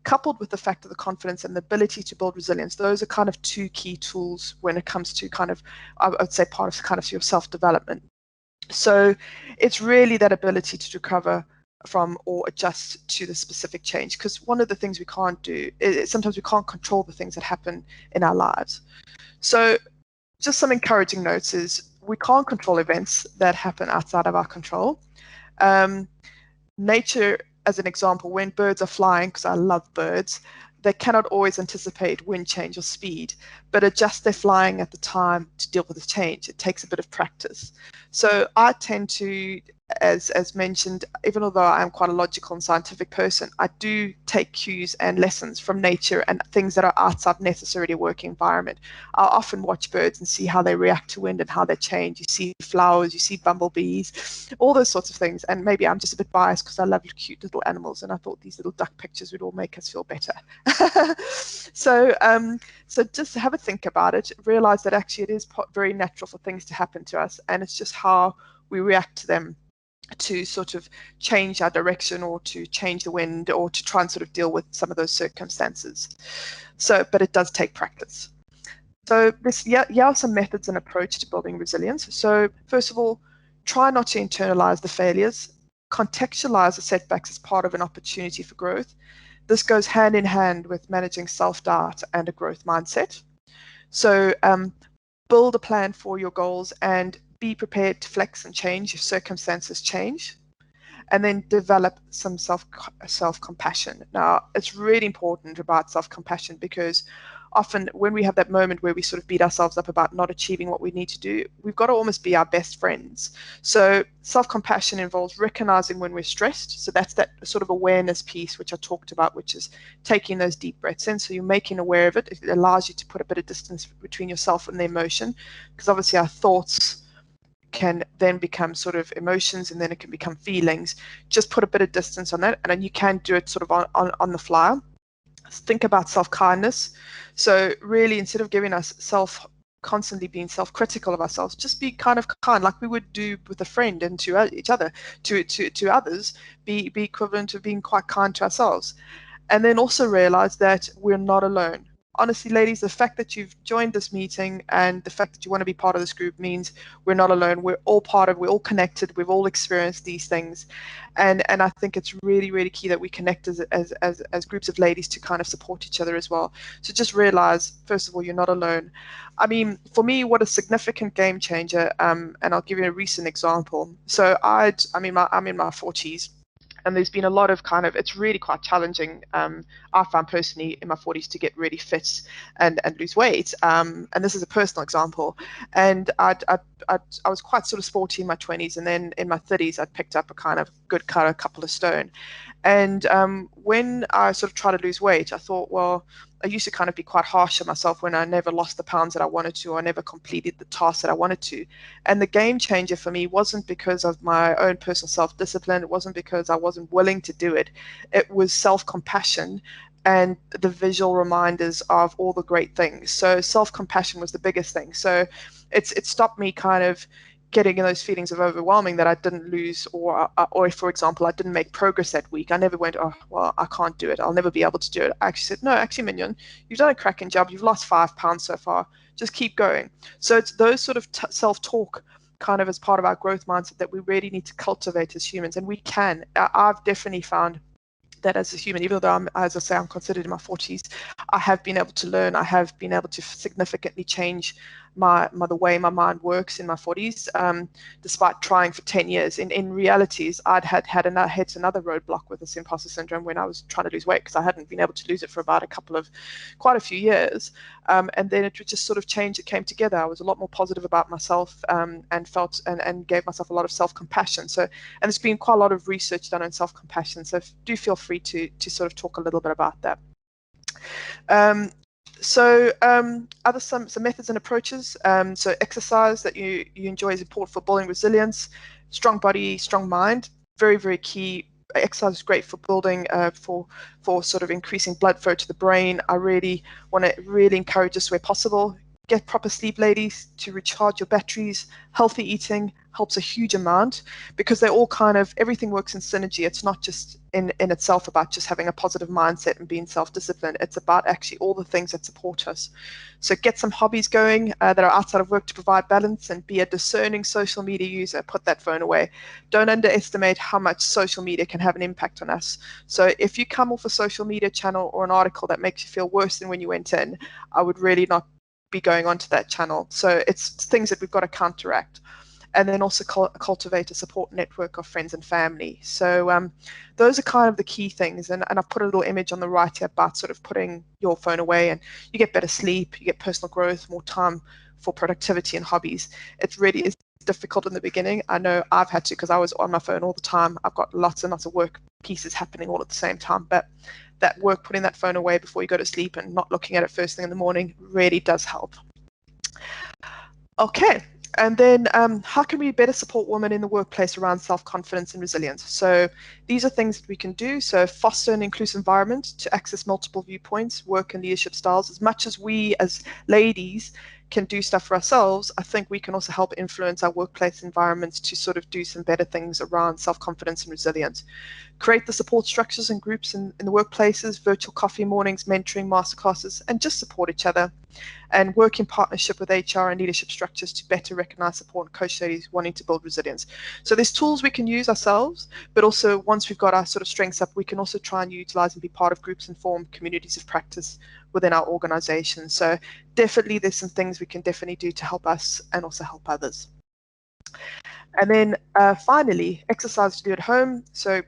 coupled with the fact of the confidence and the ability to build resilience, those are kind of 2 key tools when it comes to kind of, I would say, part of kind of your self-development. So it's really that ability to recover from or adjust to the specific change, because one of the things we can't do is sometimes we can't control the things that happen in our lives. So just some encouraging notes is we can't control events that happen outside of our control. Nature, as an example, when birds are flying, because I love birds, they cannot always anticipate wind change or speed, but adjust their flying at the time to deal with the change. It takes a bit of practice. So I tend to, as mentioned, even although I'm quite a logical and scientific person, I do take cues and lessons from nature and things that are outside necessarily a working environment. I'll often watch birds and see how they react to wind and how they change. You see flowers, you see bumblebees, all those sorts of things. And maybe I'm just a bit biased because I love cute little animals, and I thought these little duck pictures would all make us feel better. So just have a think about it. Realize that actually it is very natural for things to happen to us, and it's just how we react to them to sort of change our direction or to change the wind or to try and sort of deal with some of those circumstances. So, but it does take practice. So here are some methods and approach to building resilience. So first of all, try not to internalize the failures. Contextualize the setbacks as part of an opportunity for growth. This goes hand in hand with managing self-doubt and a growth mindset. So build a plan for your goals and be prepared to flex and change if circumstances change. And then develop some self-compassion. Now, it's really important about self-compassion because often when we have that moment where we sort of beat ourselves up about not achieving what we need to do, we've got to almost be our best friends. So self-compassion involves recognizing when we're stressed. So that's that sort of awareness piece which I talked about, which is taking those deep breaths in. So you're making aware of it. It allows you to put a bit of distance between yourself and the emotion, because obviously our thoughts can then become sort of emotions, and then it can become feelings. Just put a bit of distance on that, and then you can do it sort of on the fly. Think about self-kindness. So really, instead of giving ourselves constantly being self-critical of ourselves, just be kind of kind, like we would do with a friend and to each other, to others. Be equivalent to being quite kind to ourselves. And then also realize that we're not alone. Honestly, ladies, the fact that you've joined this meeting and the fact that you want to be part of this group means we're not alone. We're all connected. We've all experienced these things. And I think it's really, really key that we connect as groups of ladies to kind of support each other as well. So just realize, first of all, you're not alone. I mean, for me, what a significant game changer, and I'll give you a recent example. So I'm in my 40s. And there's been a lot of kind of, it's really quite challenging. I found personally in my 40s to get really fit and lose weight. And this is a personal example. And I was quite sort of sporty in my 20s. And then in my 30s, I'd picked up a kind of good cut, a couple of stone. And when I sort of tried to lose weight, I thought, well, I used to kind of be quite harsh on myself when I never lost the pounds that I wanted to, or I never completed the tasks that I wanted to. And the game changer for me wasn't because of my own personal self-discipline. It wasn't because I wasn't willing to do it. It was self-compassion and the visual reminders of all the great things. So self-compassion was the biggest thing. So it stopped me kind of getting those feelings of overwhelming that I didn't lose, or if, for example, I didn't make progress that week. I never went, oh, well, I can't do it. I'll never be able to do it. I actually said, no, actually, Mignon, you've done a cracking job. You've lost 5 pounds so far. Just keep going. So it's those sort of self-talk kind of as part of our growth mindset that we really need to cultivate as humans. And we can. I've definitely found that as a human, even though as I say, I'm considered in my 40s, I have been able to learn. I have been able to significantly change the way my mind works in my 40s, despite trying for 10 years. In realities, I'd hit another roadblock with this imposter syndrome when I was trying to lose weight, because I hadn't been able to lose it for about quite a few years. And then it just sort of changed. It came together. I was a lot more positive about myself, and felt and gave myself a lot of self-compassion. So, and there's been quite a lot of research done on self-compassion. So do feel free to sort of talk a little bit about that. Other some methods and approaches. So exercise that you enjoy is important for building resilience. Strong body, strong mind, very, very key. Exercise is great for building, for sort of increasing blood flow to the brain. I really want to encourage this where possible. Get proper sleep, ladies, to recharge your batteries. Healthy eating helps a huge amount, because they all kind of, everything works in synergy. It's not just in itself about just having a positive mindset and being self-disciplined. It's about actually all the things that support us. So get some hobbies going that are outside of work to provide balance, and be a discerning social media user. Put that phone away. Don't underestimate how much social media can have an impact on us. So if you come off a social media channel or an article that makes you feel worse than when you went in, I would really not be going onto that channel. So it's things that we've got to counteract. And then also cultivate a support network of friends and family. So those are kind of the key things. And I've put a little image on the right here about sort of putting your phone away, and you get better sleep, you get personal growth, more time for productivity and hobbies. It really is difficult in the beginning. I know I've had to, because I was on my phone all the time. I've got lots and lots of work pieces happening all at the same time. But that work, putting that phone away before you go to sleep and not looking at it first thing in the morning, really does help. Okay. And then how can we better support women in the workplace around self-confidence and resilience? So these are things that we can do. So foster an inclusive environment to access multiple viewpoints, work and leadership styles. As much as we as ladies can do stuff for ourselves, I think we can also help influence our workplace environments to sort of do some better things around self-confidence and resilience. Create the support structures and groups in the workplaces, virtual coffee mornings, mentoring, masterclasses, and just support each other. And work in partnership with HR and leadership structures to better recognize, support, and coach ladies wanting to build resilience. So there's tools we can use ourselves, but also once we've got our sort of strengths up, we can also try and utilize and be part of groups and form communities of practice within our organization. So definitely there's some things we can definitely do to help us and also help others. And then finally, exercise to do at home. So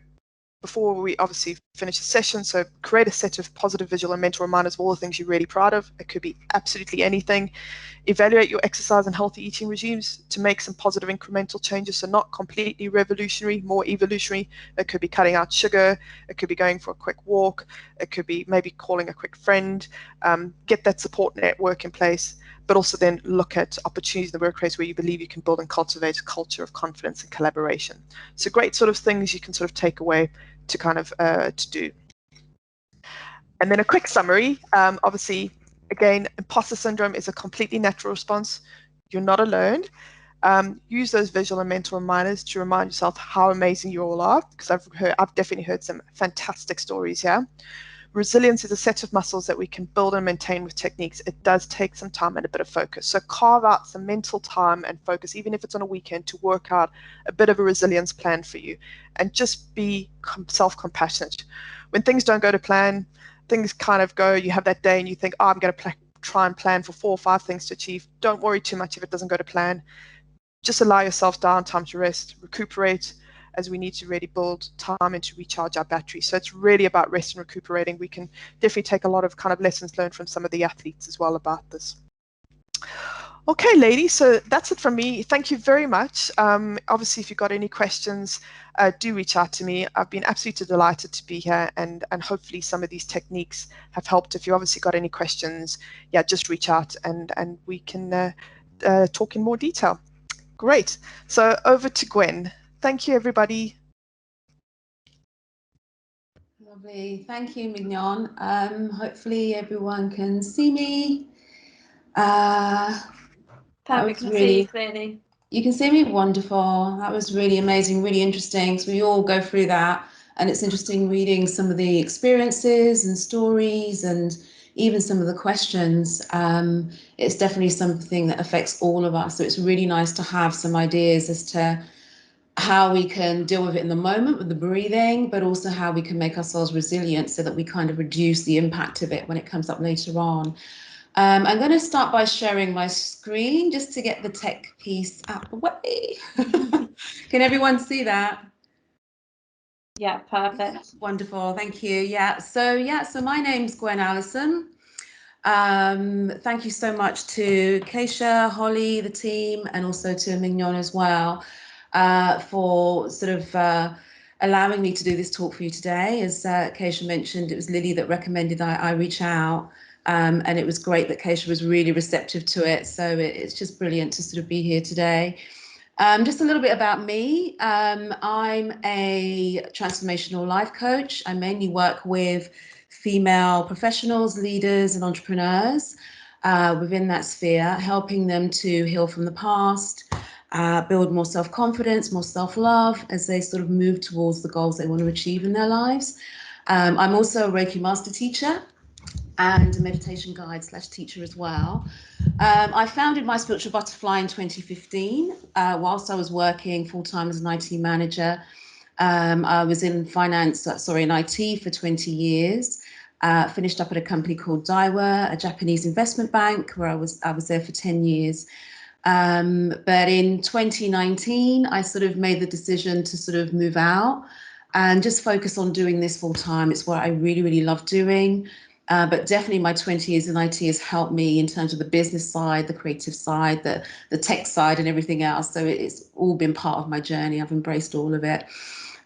before we obviously finish the session, so create a set of positive visual and mental reminders of all the things you're really proud of. It could be absolutely anything. Evaluate your exercise and healthy eating regimes to make some positive incremental changes, so not completely revolutionary, more evolutionary. It could be cutting out sugar, it could be going for a quick walk, it could be maybe calling a quick friend. Get that support network in place, but also then look at opportunities in the workplace where you believe you can build and cultivate a culture of confidence and collaboration. So great sort of things you can sort of take away to kind of to do. And then a quick summary. Obviously, again, imposter syndrome is a completely natural response. You're not alone. Use those visual and mental reminders to remind yourself how amazing you all are, because I've definitely heard some fantastic stories here. Resilience is a set of muscles that we can build and maintain with techniques. It does take some time and a bit of focus. So carve out some mental time and focus, even if it's on a weekend, to work out a bit of a resilience plan for you. And just be self-compassionate. When things don't go to plan, things kind of go, you have that day and you think, oh, I'm going to try and plan for 4 or 5 things to achieve. Don't worry too much if it doesn't go to plan. Just allow yourself downtime to rest, recuperate, as we need to really build time and to recharge our battery. So it's really about rest and recuperating. We can definitely take a lot of kind of lessons learned from some of the athletes as well about this. Okay, ladies, so that's it from me. Thank you very much. Obviously, if you've got any questions, do reach out to me. I've been absolutely delighted to be here, and hopefully some of these techniques have helped. If you obviously got any questions, yeah, just reach out and we can talk in more detail. Great. So over to Gwen. Thank you, everybody. Lovely. Thank you, Mignon. Hopefully everyone can see me. Perfect. Can see you clearly. You can see me? Wonderful. That was really amazing, really interesting. So we all go through that. And it's interesting reading some of the experiences and stories and even some of the questions. It's definitely something that affects all of us. So it's really nice to have some ideas as to how we can deal with it in the moment with the breathing, but also how we can make ourselves resilient so that we kind of reduce the impact of it when it comes up later on. I'm going to start by sharing my screen just to get the tech piece out of the way. Can everyone see that? Yeah, perfect. Wonderful, thank you. So my name's Gwen Allison. Thank you so much to Keisha, Holly, the team, and also to Mignon as well for sort of allowing me to do this talk for you today. As Keisha mentioned, it was Lily that recommended I reach out. And it was great that Keisha was really receptive to it. So it's just brilliant to sort of be here today. Just a little bit about me. I'm a transformational life coach. I mainly work with female professionals, leaders, and entrepreneurs within that sphere, helping them to heal from the past, build more self-confidence, more self-love as they sort of move towards the goals they want to achieve in their lives. I'm also a Reiki master teacher and a meditation guide / teacher as well. I founded My Spiritual Butterfly in 2015 whilst I was working full-time as an IT manager. I was in in IT for 20 years. Finished up at a company called Daiwa, a Japanese investment bank, where I was there for 10 years. But in 2019, I sort of made the decision to sort of move out and just focus on doing this full time. It's what I really, really love doing. But definitely my 20 years in IT has helped me in terms of the business side, the creative side, the tech side and everything else. So it's all been part of my journey. I've embraced all of it.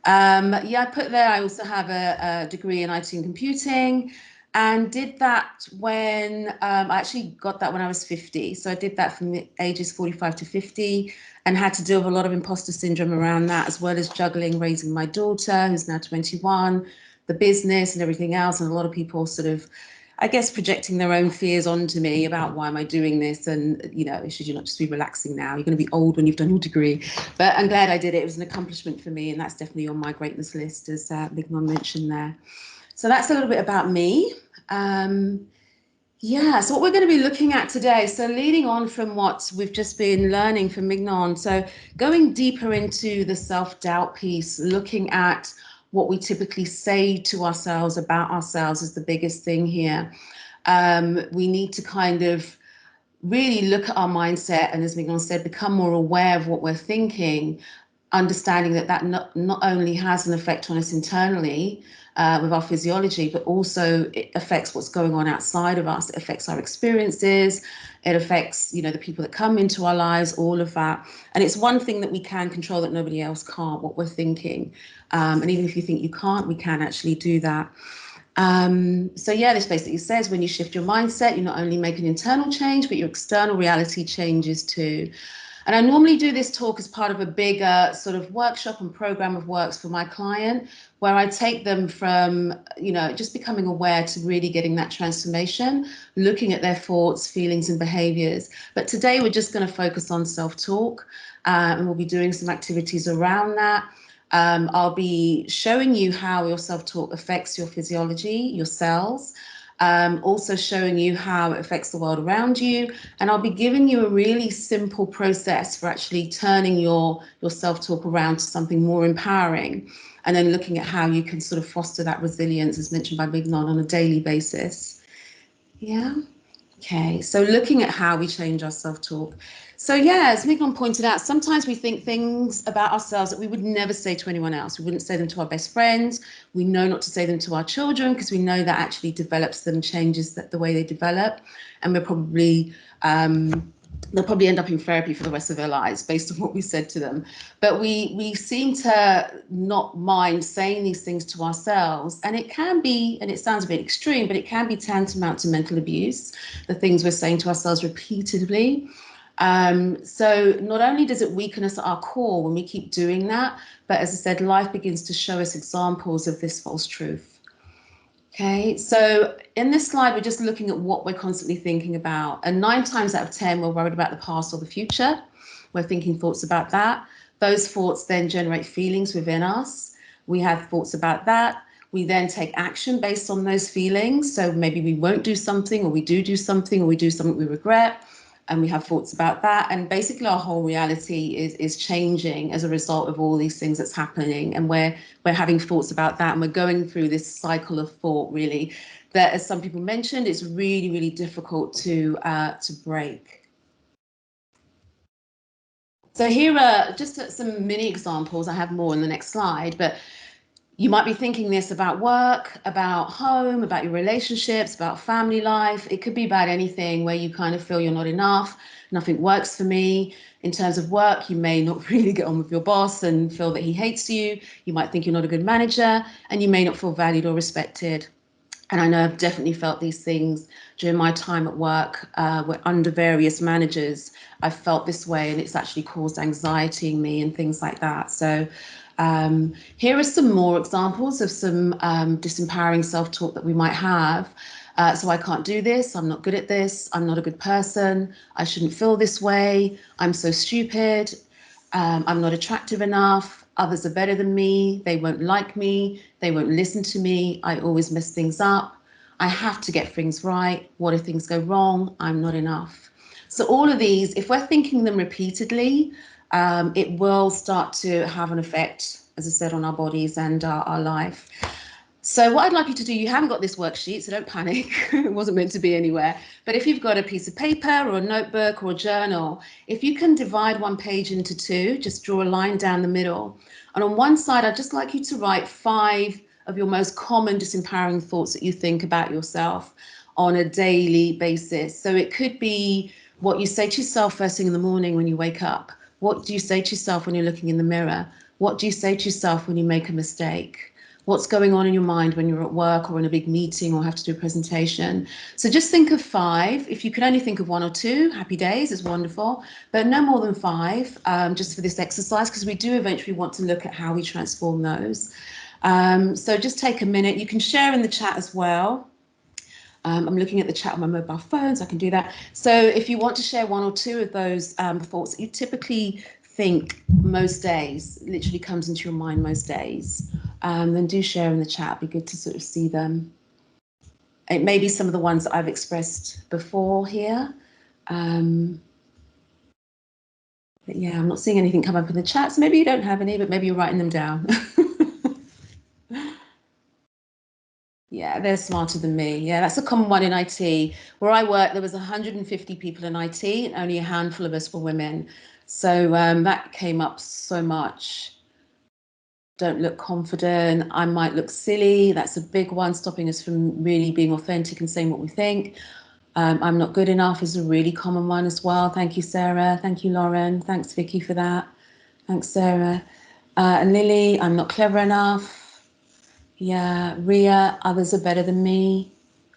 I put there, I also have a degree in IT and computing and did that when I actually got that when I was 50. So I did that from the ages 45 to 50 and had to deal with a lot of imposter syndrome around that, as well as juggling raising my daughter, who's now 21, the business and everything else. And a lot of people sort of I guess, projecting their own fears onto me about why am I doing this, and you know, should you not just be relaxing now? You're going to be old when you've done your degree. But I'm glad I did it. It was an accomplishment for me, and that's definitely on my greatness list, as Mignon mentioned there. So that's a little bit about me. Yeah, so what we're going to be looking at today, so leading on from what we've just been learning from Mignon, so going deeper into the self-doubt piece, looking at what we typically say to ourselves about ourselves is the biggest thing here. We need to kind of really look at our mindset and, as Mignon said, become more aware of what we're thinking, understanding that that not only has an effect on us internally with our physiology, but also it affects what's going on outside of us. It affects our experiences. It affects, you know, the people that come into our lives, all of that. And it's one thing that we can control that nobody else can't, what we're thinking. And even if you think you can't, we can actually do that. So yeah, this basically says when you shift your mindset, you not only make an internal change, but your external reality changes too. And I normally do this talk as part of a bigger sort of workshop and program of works for my client, where I take them from, you know, just becoming aware to really getting that transformation, looking at their thoughts, feelings, and behaviors. But today we're just going to focus on self-talk, and we'll be doing some activities around that. I'll be showing you how your self-talk affects your physiology, your cells, also showing you how it affects the world around you. And I'll be giving you a really simple process for actually turning your self-talk around to something more empowering, and then looking at how you can sort of foster that resilience, as mentioned by Mignon, on a daily basis. Yeah. Okay, so looking at how we change our self-talk. So yeah, as Mignon pointed out, sometimes we think things about ourselves that we would never say to anyone else. We wouldn't say them to our best friends. We know not to say them to our children because we know that actually develops them, changes the way they develop. And we're probably, they'll probably end up in therapy for the rest of their lives based on what we said to them. But we seem to not mind saying these things to ourselves. And it can be, and it sounds a bit extreme, but it can be tantamount to mental abuse, the things we're saying to ourselves repeatedly. So not only does it weaken us at our core when we keep doing that, but as I said, life begins to show us examples of this false truth. Okay, so in this slide, we're just looking at what we're constantly thinking about. And 9 times out of 10, we're worried about the past or the future. We're thinking thoughts about that. Those thoughts then generate feelings within us. We have thoughts about that. We then take action based on those feelings. So maybe we won't do something, or we do something, or we do something we regret. And we have thoughts about that. And basically our whole reality is changing as a result of all these things that's happening. And we're having thoughts about that. And we're going through this cycle of thought, really, that, as some people mentioned, it's really, really difficult to break. So here are just some mini examples. I have more in the next slide, but you might be thinking this about work, about home, about your relationships, about family life. It could be about anything where you kind of feel you're not enough, nothing works for me. In terms of work, you may not really get on with your boss and feel that he hates you. You might think you're not a good manager, and you may not feel valued or respected. And I know I've definitely felt these things during my time at work, where under various managers, I've felt this way, and it's actually caused anxiety in me and things like that. So here are some more examples of some disempowering self-talk that we might have. So I can't do this, I'm not good at this, I'm not a good person, I shouldn't feel this way, I'm so stupid, I'm not attractive enough, others are better than me, they won't like me, they won't listen to me, I always mess things up, I have to get things right, what if things go wrong, I'm not enough. So all of these, if we're thinking them repeatedly, it will start to have an effect, as I said, on our bodies and our life. So what I'd like you to do, you haven't got this worksheet, so don't panic. It wasn't meant to be anywhere. But if you've got a piece of paper or a notebook or a journal, if you can divide one page into 2, just draw a line down the middle. And on one side, I'd just like you to write 5 of your most common disempowering thoughts that you think about yourself on a daily basis. So it could be what you say to yourself first thing in the morning when you wake up. What do you say to yourself when you're looking in the mirror? What do you say to yourself when you make a mistake? What's going on in your mind when you're at work or in a big meeting or have to do a presentation? So just think of 5. If you can only think of 1 or 2, happy days, it's wonderful, but no more than 5, just for this exercise, because we do eventually want to look at how we transform those. So just take a minute. You can share in the chat as well. I'm looking at the chat on my mobile phone, so I can do that. So if you want to share one or two of those thoughts that you typically think most days, literally comes into your mind most days, then do share in the chat. It'd be good to sort of see them. It may be some of the ones that I've expressed before here. But yeah, I'm not seeing anything come up in the chat, so maybe you don't have any, but maybe you're writing them down. Yeah, they're smarter than me. Yeah, that's a common one in IT. Where I work, there was 150 people in IT, and only a handful of us were women. So that came up so much. Don't look confident. I might look silly. That's a big one, stopping us from really being authentic and saying what we think. I'm not good enough is a really common one as well. Thank you, Sarah. Thank you, Lauren. Thanks, Vicky, for that. Thanks, Sarah. And Lily, I'm not clever enough. Yeah, Ria, others are better than me.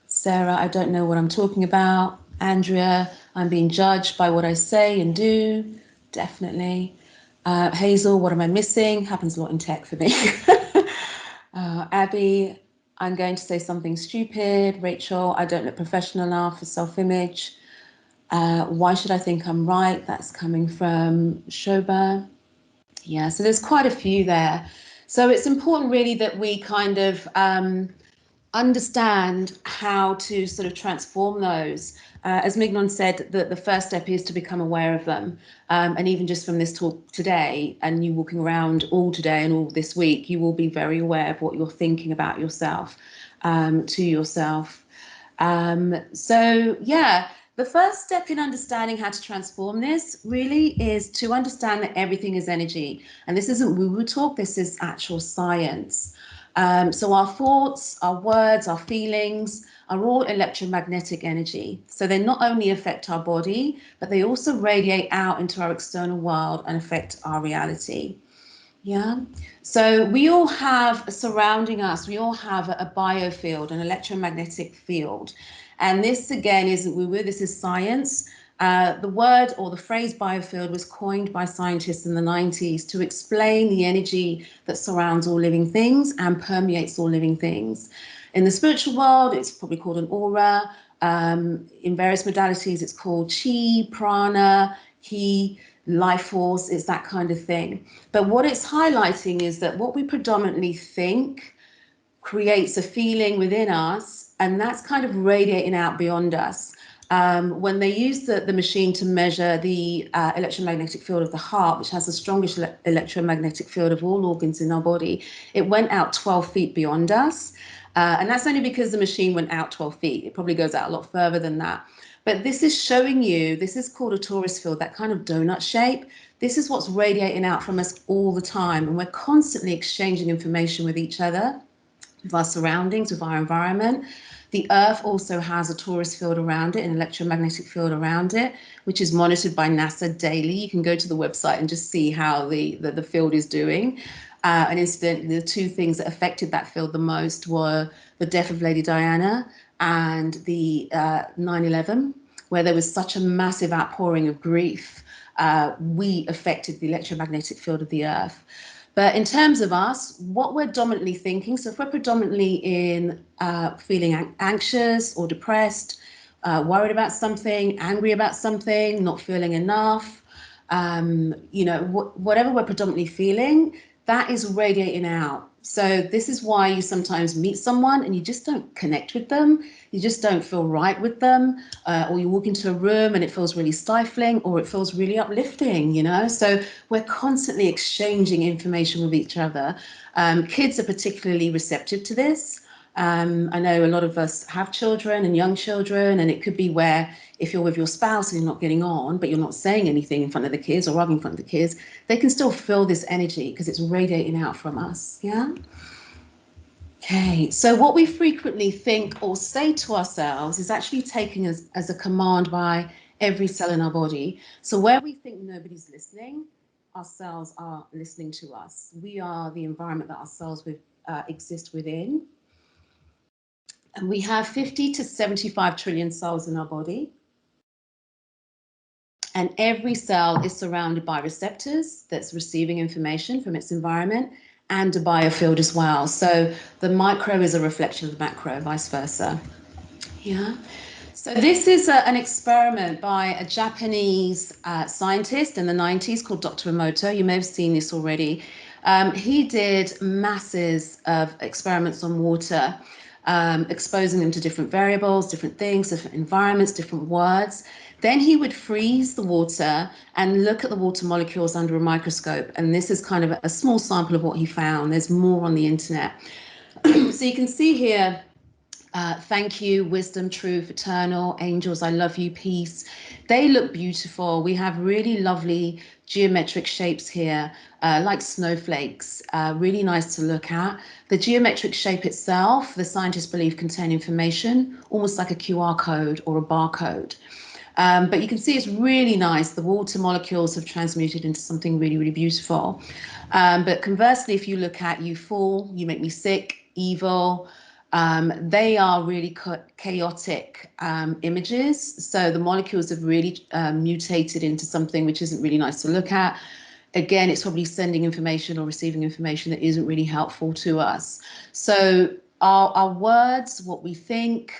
Sarah, I don't know what I'm talking about. Andrea, I'm being judged by what I say and do. Definitely. Hazel, what am I missing? Happens a lot in tech for me. Abby, I'm going to say something stupid. Rachel, I don't look professional enough for self-image. Why should I think I'm right? That's coming from Shoba. Yeah, so there's quite a few there. So it's important really that we kind of understand how to sort of transform those. As Mignon said, the first step is to become aware of them. And even just from this talk today, and you walking around all today and all this week, you will be very aware of what you're thinking about yourself, to yourself. So yeah, the first step in understanding how to transform this really is to understand that everything is energy. And this isn't woo-woo talk, this is actual science. So our thoughts, our words, our feelings are all electromagnetic energy. So they not only affect our body, but they also radiate out into our external world and affect our reality. Yeah. So we all have surrounding us, we all have a biofield, an electromagnetic field. And this again isn't woo-woo, this is science. The word or the phrase biofield was coined by scientists in the 90s to explain the energy that surrounds all living things and permeates all living things. In the spiritual world, it's probably called an aura. In various modalities, it's called chi, prana, ki, life force, it's that kind of thing. But what it's highlighting is that what we predominantly think creates a feeling within us, and that's kind of radiating out beyond us. When they used the machine to measure the electromagnetic field of the heart, which has the strongest electromagnetic field of all organs in our body, it went out 12 feet beyond us. And that's only because the machine went out 12 feet. It probably goes out a lot further than that. But this is showing you, this is called a torus field, that kind of donut shape. This is what's radiating out from us all the time. And we're constantly exchanging information with each other, with our surroundings, with our environment. The Earth also has a torus field around it, an electromagnetic field around it, which is monitored by NASA daily. You can go to the website and just see how the field is doing. And incidentally, the two things that affected that field the most were the death of Lady Diana and the 9/11, where there was such a massive outpouring of grief. We affected the electromagnetic field of the Earth. But in terms of us, what we're dominantly thinking, so if we're predominantly in feeling anxious or depressed, worried about something, angry about something, not feeling enough, whatever we're predominantly feeling, that is radiating out. So this is why you sometimes meet someone and you just don't connect with them. You just don't feel right with them, or you walk into a room and it feels really stifling, or it feels really uplifting, So we're constantly exchanging information with each other. Kids are particularly receptive to this. I know a lot of us have children and young children, and it could be where if you're with your spouse and you're not getting on, but you're not saying anything in front of the kids or rubbing in front of the kids, they can still feel this energy because it's radiating out from us. Yeah. Okay, so what we frequently think or say to ourselves is actually taken as a command by every cell in our body. So where we think nobody's listening, our cells are listening to us. We are the environment that our cells exist within. And we have 50 to 75 trillion cells in our body. And every cell is surrounded by receptors that's receiving information from its environment, and a biofield as well. So the micro is a reflection of the macro, vice versa. Yeah. So this is an experiment by a Japanese scientist in the 90s called Dr. Emoto. You may have seen this already. He did masses of experiments on water, exposing them to different variables, different things, different environments, different words. Then he would freeze the water and look at the water molecules under a microscope. And this is kind of a small sample of what he found. There's more on the internet. So you can see here, thank you, wisdom, truth, eternal, angels, I love you, peace. They look beautiful. We have really lovely geometric shapes here, like snowflakes, really nice to look at. The geometric shape itself, the scientists believe, contain information, almost like a QR code or a barcode. But you can see it's really nice. The water molecules have transmuted into something really, really beautiful. But conversely, if you look at you fall, you make me sick, evil, they are really chaotic images. So the molecules have really mutated into something which isn't really nice to look at. Again, it's probably sending information or receiving information that isn't really helpful to us. So our words, what we think,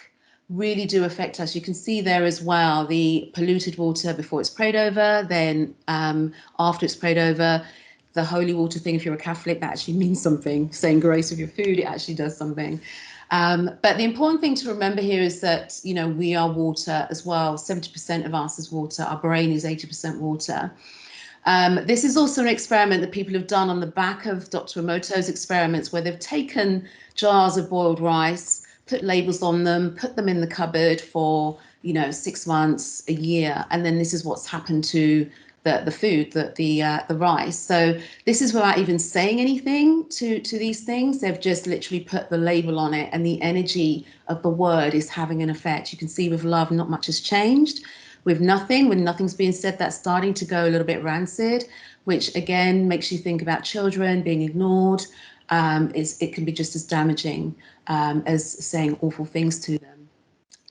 really do affect us. You can see there as well the polluted water before it's prayed over, then after it's prayed over. The holy water thing, if you're a Catholic, that actually means something. Saying grace with your food, it actually does something. But the important thing to remember here is that, you know, we are water as well. 70% of us is water. Our brain is 80% water. This is also an experiment that people have done on the back of Dr. Emoto's experiments, where they've taken jars of boiled rice, put labels on them, put them in the cupboard for, you know, 6 months, a year, and then this is what's happened to the food, the rice. So this is without even saying anything to these things. They've just literally put the label on it, and the energy of the word is having an effect. You can see with love, not much has changed. With nothing, when nothing's being said, that's starting to go a little bit rancid, which again makes you think about children being ignored. It can be just as damaging as saying awful things to them.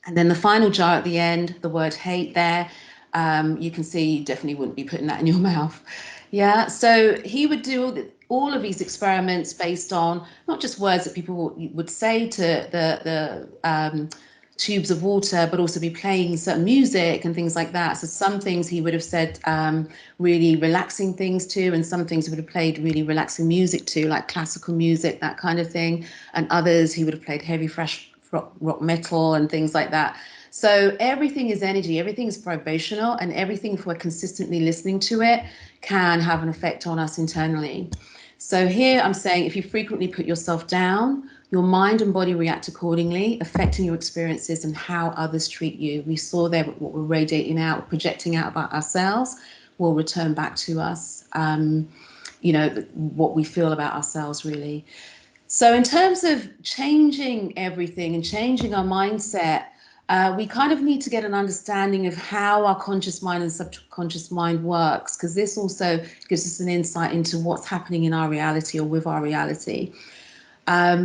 And then the final jar at the end, the word hate there. You can see you definitely wouldn't be putting that in your mouth. Yeah, so he would do all of these experiments based on not just words that people would say to the tubes of water, but also be playing certain music and things like that. So some things he would have said really relaxing things to, and some things he would have played really relaxing music to, like classical music, that kind of thing. And others he would have played heavy, fresh rock metal and things like that. So everything is energy, everything is vibrational, and everything, if we're consistently listening to it, can have an effect on us internally. So here I'm saying, if you frequently put yourself down, your mind and body react accordingly, affecting your experiences and how others treat you. We saw there what we're radiating out, projecting out about ourselves will return back to us, you know, what we feel about ourselves, really. So in terms of changing everything and changing our mindset, we kind of need to get an understanding of how our conscious mind and subconscious mind works, because this also gives us an insight into what's happening in our reality or with our reality.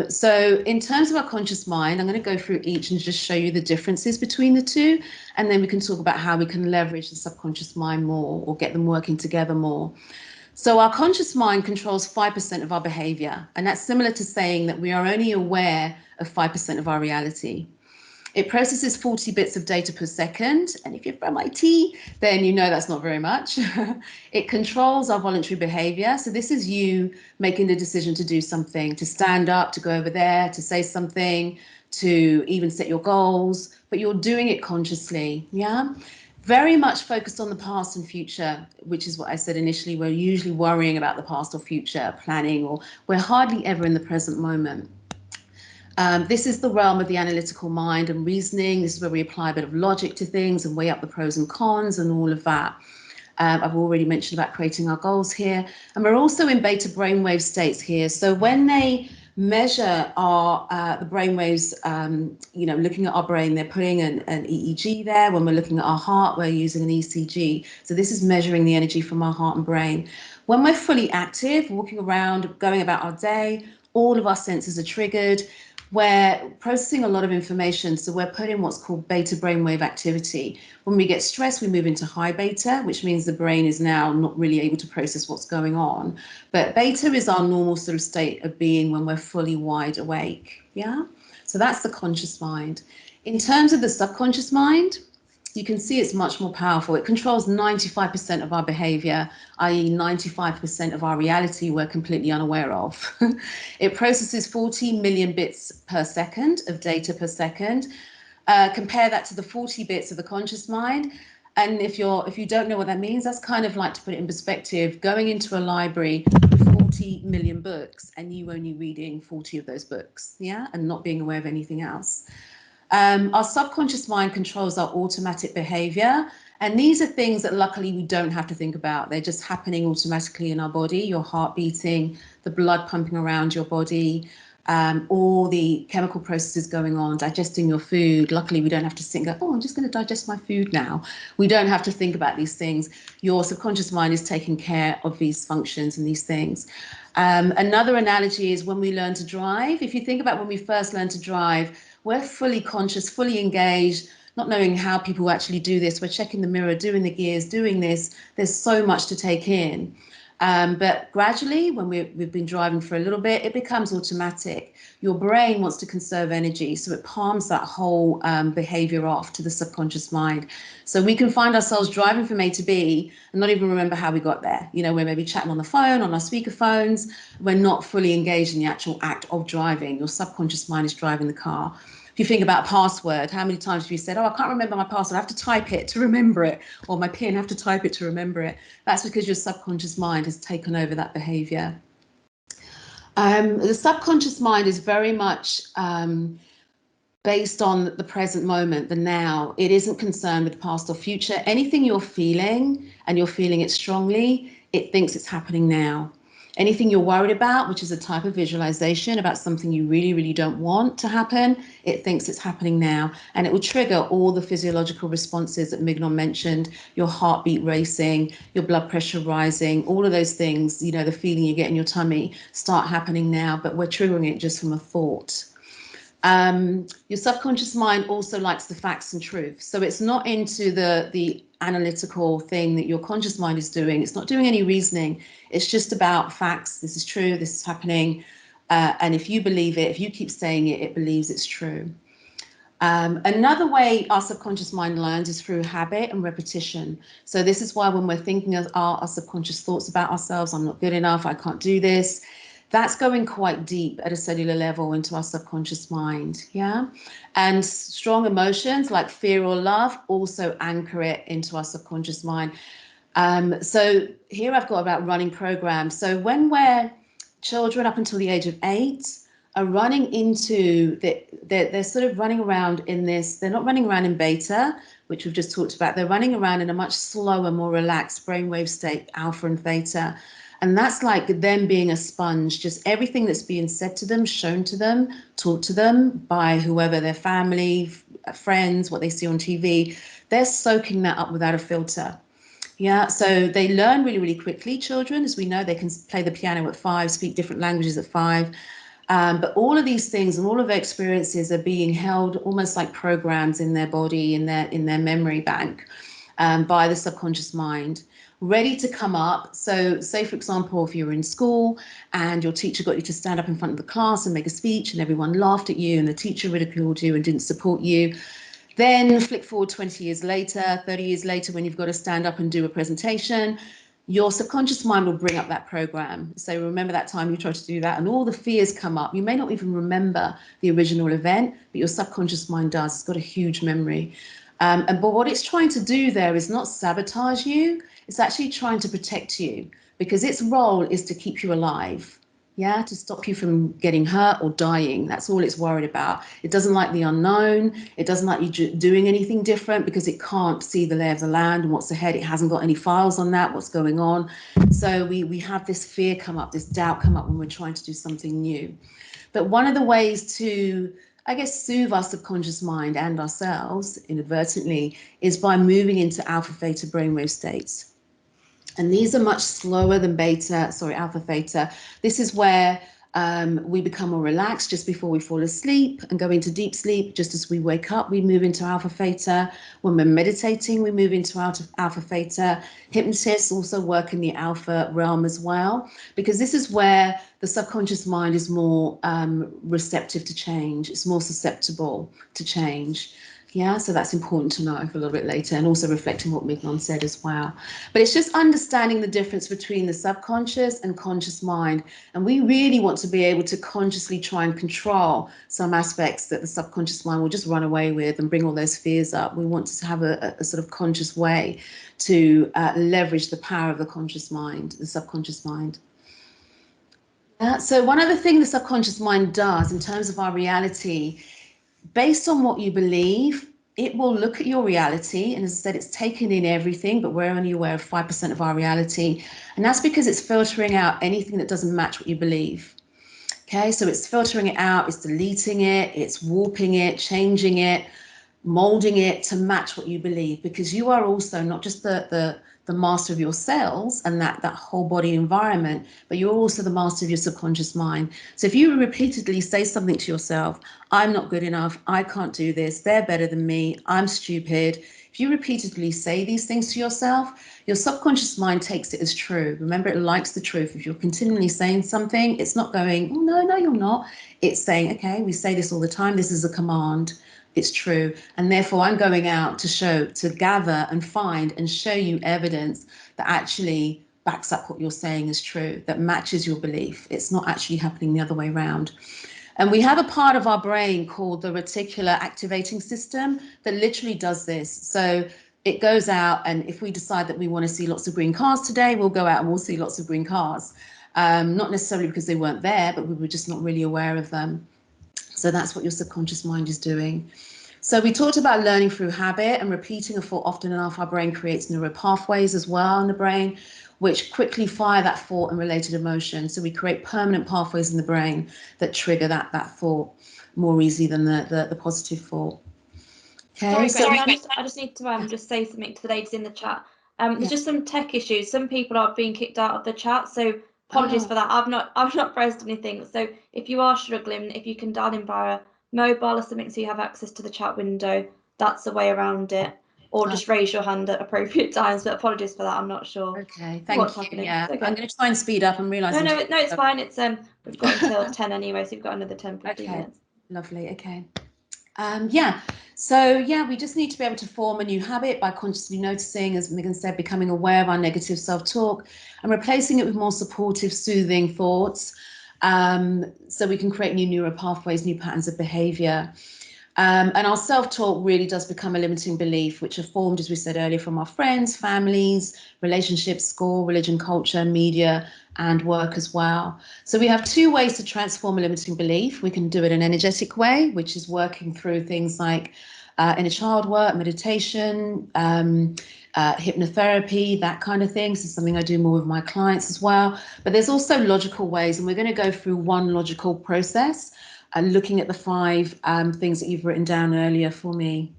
So in terms of our conscious mind, I'm going to go through each and just show you the differences between the two, and then we can talk about how we can leverage the subconscious mind more or get them working together more. So our conscious mind controls 5% of our behavior, and that's similar to saying that we are only aware of 5% of our reality. It processes 40 bits of data per second, and if you're from IT, then you know that's not very much. It controls our voluntary behavior. So this is you making the decision to do something, to stand up, to go over there, to say something, to even set your goals, but you're doing it consciously, yeah? Very much focused on the past and future, which is what I said initially. We're usually worrying about the past or future, planning, or we're hardly ever in the present moment. This is the realm of the analytical mind and reasoning. This is where we apply a bit of logic to things and weigh up the pros and cons and all of that. I've already mentioned about creating our goals here. And we're also in beta brainwave states here. So when they measure our the brainwaves, you know, looking at our brain, they're putting an EEG there. When we're looking at our heart, we're using an ECG. So this is measuring the energy from our heart and brain. When we're fully active, walking around, going about our day, all of our senses are triggered. We're processing a lot of information, so we're putting what's called beta brainwave activity. When we get stressed, we move into high beta, which means the brain is now not really able to process what's going on. But beta is our normal sort of state of being when we're fully wide awake, yeah? So that's the conscious mind. In terms of the subconscious mind, you can see it's much more powerful. It controls 95% of our behavior, i.e. 95% of our reality we're completely unaware of. It processes 40 million bits per second of data per second. Compare that to the 40 bits of the conscious mind. And if you don't know what that means, that's kind of like, to put it in perspective, going into a library with 40 million books and you only reading 40 of those books, yeah, and not being aware of anything else. Our subconscious mind controls our automatic behavior. And these are things that luckily we don't have to think about. They're just happening automatically in our body, your heart beating, the blood pumping around your body, all the chemical processes going on, digesting your food. Luckily, we don't have to think, oh, I'm just going to digest my food now. We don't have to think about these things. Your subconscious mind is taking care of these functions and these things. Another analogy is when we learn to drive. If you think about when we first learn to drive, we're fully conscious, fully engaged, not knowing how people actually do this. We're checking the mirror, doing the gears, doing this. There's so much to take in. But gradually, when we've been driving for a little bit, it becomes automatic. Your brain wants to conserve energy, so it palms that whole behavior off to the subconscious mind. So we can find ourselves driving from A to B and not even remember how we got there. You know, we're maybe chatting on the phone, on our speaker phones. We're not fully engaged in the actual act of driving. Your subconscious mind is driving the car. If you think about a password, how many times have you said, oh, I can't remember my password, I have to type it to remember it, or my PIN, I have to type it to remember it. That's because your subconscious mind has taken over that behavior. The subconscious mind is very much based on the present moment, the now. It isn't concerned with past or future. Anything you're feeling, and you're feeling it strongly, it thinks it's happening now. Anything you're worried about, which is a type of visualization about something you really, really don't want to happen, it thinks it's happening now. And it will trigger all the physiological responses that Mignon mentioned, your heartbeat racing, your blood pressure rising, all of those things, you know, the feeling you get in your tummy start happening now, but we're triggering it just from a thought. Your subconscious mind also likes the facts and truth. So it's not into the analytical thing that your conscious mind is doing. It's not doing any reasoning. It's just about facts. This is true. This is happening. And if you believe it, if you keep saying it, it believes it's true. Another way our subconscious mind learns is through habit and repetition. So this is why when we're thinking of our subconscious thoughts about ourselves, I'm not good enough, I can't do this, that's going quite deep at a cellular level into our subconscious mind, yeah? And strong emotions like fear or love also anchor it into our subconscious mind. So here I've got about running programs. So when we're children up until the age of 8 are running into, they're sort of running around in this, they're not running around in beta, which we've just talked about, they're running around in a much slower, more relaxed brainwave state, alpha and theta. And that's like them being a sponge, just everything that's being said to them, shown to them, taught to them by whoever, their family, friends, what they see on TV, they're soaking that up without a filter. Yeah, so they learn really, really quickly, children. As we know, they can play the piano at 5, speak different languages at 5. But all of these things and all of their experiences are being held almost like programs in their body, in their memory bank, by the subconscious mind, ready to come up. So say, for example, if you were in school and your teacher got you to stand up in front of the class and make a speech and everyone laughed at you and the teacher ridiculed you and didn't support you, then flick forward 20 years later, 30 years later, when you've got to stand up and do a presentation, your subconscious mind will bring up that program. So remember that time you tried to do that and all the fears come up. You may not even remember the original event, but your subconscious mind does. It's got a huge memory. But what it's trying to do there is not sabotage you. It's actually trying to protect you because its role is to keep you alive. Yeah, to stop you from getting hurt or dying. That's all it's worried about. It doesn't like the unknown. It doesn't like you doing anything different because it can't see the lay of the land and what's ahead. It hasn't got any files on that, what's going on. So we have this fear come up, this doubt come up when we're trying to do something new. But one of the ways to, I guess, soothe our subconscious mind and ourselves inadvertently is by moving into alpha theta brainwave states. And these are much slower than alpha theta. This is where We become more relaxed just before we fall asleep and go into deep sleep. Just as we wake up, we move into alpha theta. When we're meditating, we move into alpha theta. Hypnotists also work in the alpha realm as well, because this is where the subconscious mind is more receptive to change. It's more susceptible to change. Yeah, so that's important to know for a little bit later, and also reflecting what Mignon said as well. But it's just understanding the difference between the subconscious and conscious mind. And we really want to be able to consciously try and control some aspects that the subconscious mind will just run away with and bring all those fears up. We want to have a sort of conscious way to leverage the power of the conscious mind, the subconscious mind. So one other thing the subconscious mind does in terms of our reality, based on what you believe, it will look at your reality. And as I said, it's taken in everything, but we're only aware of 5% of our reality. And that's because it's filtering out anything that doesn't match what you believe. Okay, so it's filtering it out, it's deleting it, it's warping it, changing it, molding it to match what you believe, because you are also not just the master of your cells and that whole body environment, but you're also the master of your subconscious mind. So if you repeatedly say something to yourself, I'm not good enough, I can't do this, they're better than me, I'm stupid. If you repeatedly say these things to yourself, your subconscious mind takes it as true. Remember, it likes the truth. If you're continually saying something, it's not going, oh, no, you're not. It's saying, okay, we say this all the time, this is a command. It's true. And therefore, I'm going out to gather and find and show you evidence that actually backs up what you're saying is true, that matches your belief. It's not actually happening the other way around. And we have a part of our brain called the reticular activating system that literally does this. So it goes out, and if we decide that we want to see lots of green cars today, we'll go out and we'll see lots of green cars. Not necessarily because they weren't there, but we were just not really aware of them. So that's what your subconscious mind is doing. So we talked about learning through habit, and repeating a thought often enough, our brain creates neural pathways as well in the brain, which quickly fire that thought and related emotion. So we create permanent pathways in the brain that trigger that thought more easily than the positive thought. Okay. Sorry, I just need to just say something to the ladies in the chat. There's just some tech issues. Some people are being kicked out of the chat, so apologies for that. I've not pressed anything. So if you are struggling, if you can dial in via mobile or something so you have access to the chat window, that's the way around it. Or just raise your hand at appropriate times. But apologies for that. I'm not sure. Okay, thank you. Happening. Yeah, okay. I'm going to try and speed up. I'm realising. No, it's fine. It's we've got until 10 anyway, so we've got another 10-15 minutes. Lovely. Okay. Yeah. So yeah, we just need to be able to form a new habit by consciously noticing, as Megan said, becoming aware of our negative self-talk and replacing it with more supportive, soothing thoughts. So we can create new neural pathways, new patterns of behavior. And our self-talk really does become a limiting belief, which are formed, as we said earlier, from our friends, families, relationships, school, religion, culture, media, and work as well. So we have two ways to transform a limiting belief. We can do it in an energetic way, which is working through things like inner child work, meditation, hypnotherapy, that kind of thing. So something I do more with my clients as well. But there's also logical ways, and we're going to go through one logical process. Looking at the 5 things that you've written down earlier for me.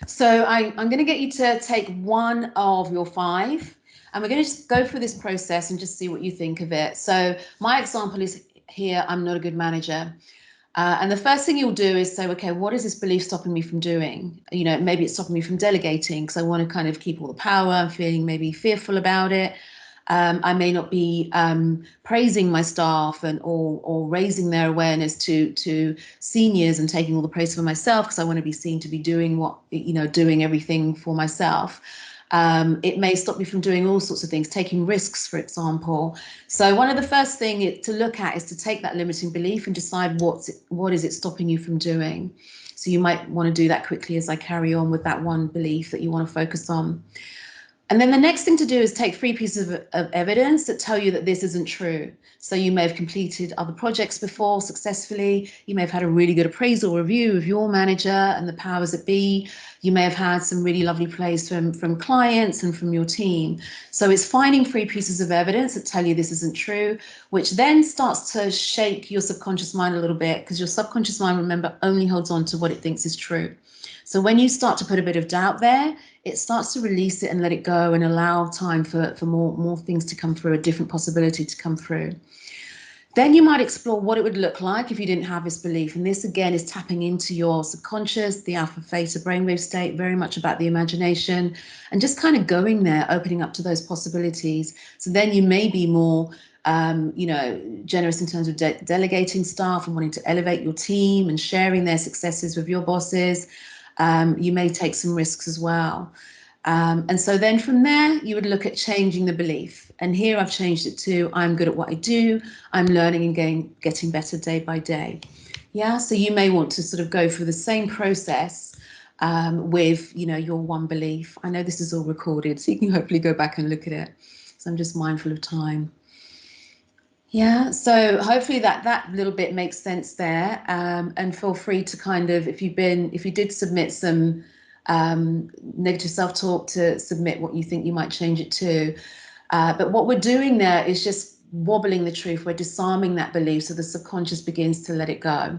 So I'm going to get you to take one of your 5, and we're going to just go through this process and just see what you think of it. So my example is here, I'm not a good manager. And the first thing you'll do is say, okay, what is this belief stopping me from doing? You know, maybe it's stopping me from delegating because I want to kind of keep all the power. I'm feeling maybe fearful about it. I may not be praising my staff or raising their awareness to seniors and taking all the praise for myself because I want to be seen to be doing doing everything for myself. It may stop me from doing all sorts of things, taking risks, for example. So one of the first things to look at is to take that limiting belief and decide what is it stopping you from doing. So you might want to do that quickly as I carry on with that one belief that you want to focus on. And then the next thing to do is take 3 pieces of evidence that tell you that this isn't true. So you may have completed other projects before successfully. You may have had a really good appraisal review of your manager and the powers that be. You may have had some really lovely praise from clients and from your team. So it's finding 3 pieces of evidence that tell you this isn't true, which then starts to shake your subconscious mind a little bit, because your subconscious mind, remember, only holds on to what it thinks is true. So when you start to put a bit of doubt there, it starts to release it and let it go and allow time for more things to come through, a different possibility to come through. Then you might explore what it would look like if you didn't have this belief. And this, again, is tapping into your subconscious, the alpha theta brainwave state, very much about the imagination, and just kind of going there, opening up to those possibilities. So then you may be more, generous in terms of delegating staff and wanting to elevate your team and sharing their successes with your bosses. You may take some risks as well. And so then from there, you would look at changing the belief. And here I've changed it to, I'm good at what I do. I'm learning and getting better day by day. Yeah, so you may want to sort of go through the same process with, your one belief. I know this is all recorded, so you can hopefully go back and look at it. So I'm just mindful of time. Yeah, so hopefully that little bit makes sense there. And feel free to kind of, if you did submit some negative self-talk, to submit what you think you might change it to. But what we're doing there is just wobbling the truth. We're disarming that belief so the subconscious begins to let it go.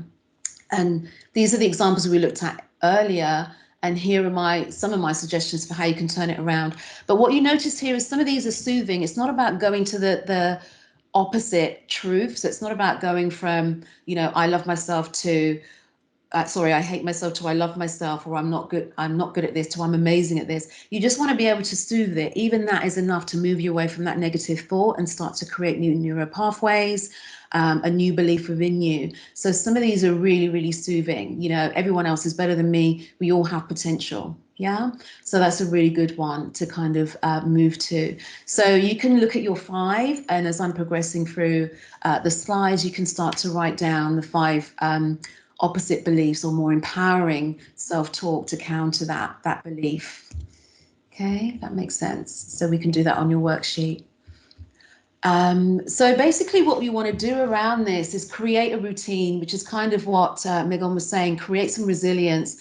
And these are the examples we looked at earlier. And here are some of my suggestions for how you can turn it around. But what you notice here is some of these are soothing. It's not about going to the opposite truth. So it's not about going from, I love myself to, I hate myself to I love myself, or I'm not good at this, to I'm amazing at this. You just want to be able to soothe it. Even that is enough to move you away from that negative thought and start to create new neural pathways, a new belief within you. So some of these are really, really soothing. Everyone else is better than me. We all have potential. Yeah. So that's a really good one to kind of move to. So you can look at your 5, and as I'm progressing through the slides, you can start to write down the 5 opposite beliefs or more empowering self-talk to counter that belief. Okay, that makes sense. So we can do that on your worksheet. So basically what we want to do around this is create a routine, which is kind of what Mignon was saying, create some resilience.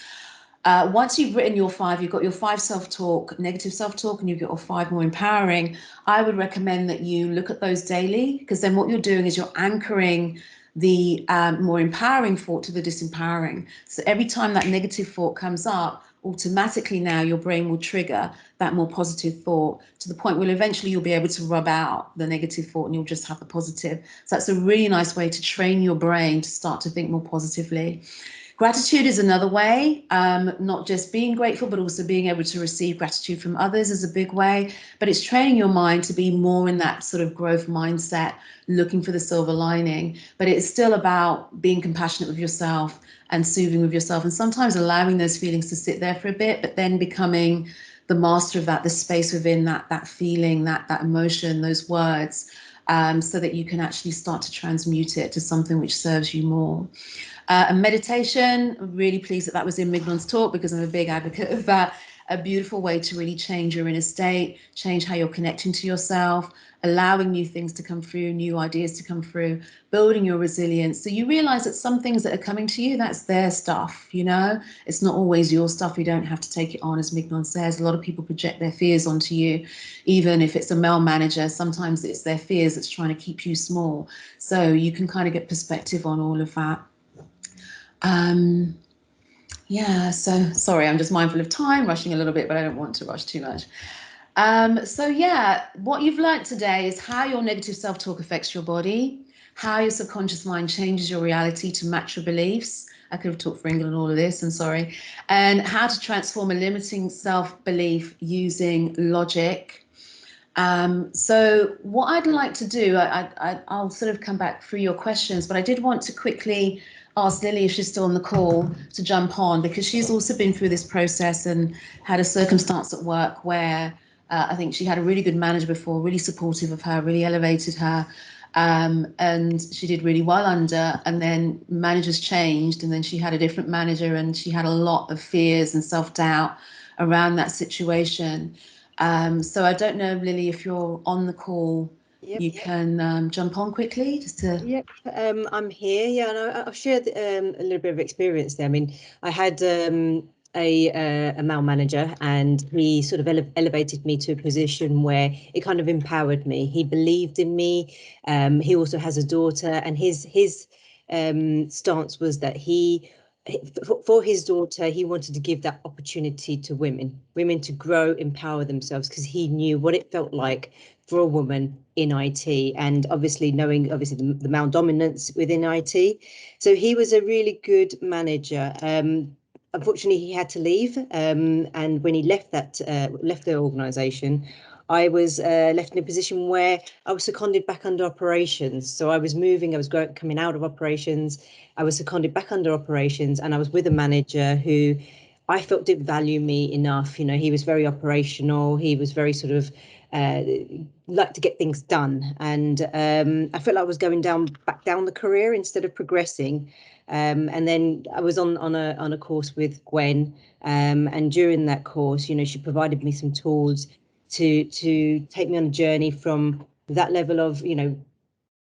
Once you've written your 5, you've got your 5 self-talk, negative self-talk, and you've got your 5 more empowering, I would recommend that you look at those daily, because then what you're doing is you're anchoring the more empowering thought to the disempowering. So every time that negative thought comes up, automatically now your brain will trigger that more positive thought, to the point where eventually you'll be able to rub out the negative thought and you'll just have the positive. So that's a really nice way to train your brain to start to think more positively. Gratitude is another way, not just being grateful, but also being able to receive gratitude from others is a big way. But it's training your mind to be more in that sort of growth mindset, looking for the silver lining. But it's still about being compassionate with yourself and soothing with yourself, and sometimes allowing those feelings to sit there for a bit, but then becoming the master of that, the space within that feeling, that emotion, those words, so that you can actually start to transmute it to something which serves you more. And meditation, I'm really pleased that was in Mignon's talk, because I'm a big advocate of that. A beautiful way to really change your inner state, change how you're connecting to yourself, allowing new things to come through, new ideas to come through, building your resilience. So you realize that some things that are coming to you, that's their stuff, it's not always your stuff. You don't have to take it on, as Mignon says. A lot of people project their fears onto you, even if it's a male manager. Sometimes it's their fears that's trying to keep you small. So you can kind of get perspective on all of that. So sorry, I'm just mindful of time, rushing a little bit, but I don't want to rush too much. What you've learned today is how your negative self-talk affects your body, how your subconscious mind changes your reality to match your beliefs. I could have talked for England on all of this, I'm sorry. And how to transform a limiting self-belief using logic. So what I'd like to do, I'll sort of come back through your questions, but I did want to quickly ask Lily, if she's still on the call, to jump on, because she's also been through this process and had a circumstance at work where I think she had a really good manager before, really supportive of her, really elevated her, and she did really well under, and then managers changed, and then she had a different manager, and she had a lot of fears and self-doubt around that situation. So I don't know, Lily, if you're on the call, you can jump on quickly just to. Yep, I'm here. Yeah, and I've shared a little bit of experience there. I mean, I had a male manager, and he sort of elevated me to a position where it kind of empowered me. He believed in me. He also has a daughter, and his stance was that he for his daughter, he wanted to give that opportunity to women to grow, empower themselves, because he knew what it felt like for a woman in IT, and knowing the male dominance within IT. So he was a really good manager. Unfortunately, he had to leave, and when he left the organisation, I was left in a position where I was seconded back under operations. So I was coming out of operations. I was seconded back under operations, and I was with a manager who I felt didn't value me enough. He was very operational. He was very sort of like to get things done. And I felt like I was going back down the career instead of progressing. And then I was on a course with Gwen. And during that course, she provided me some tools to take me on a journey from that level of,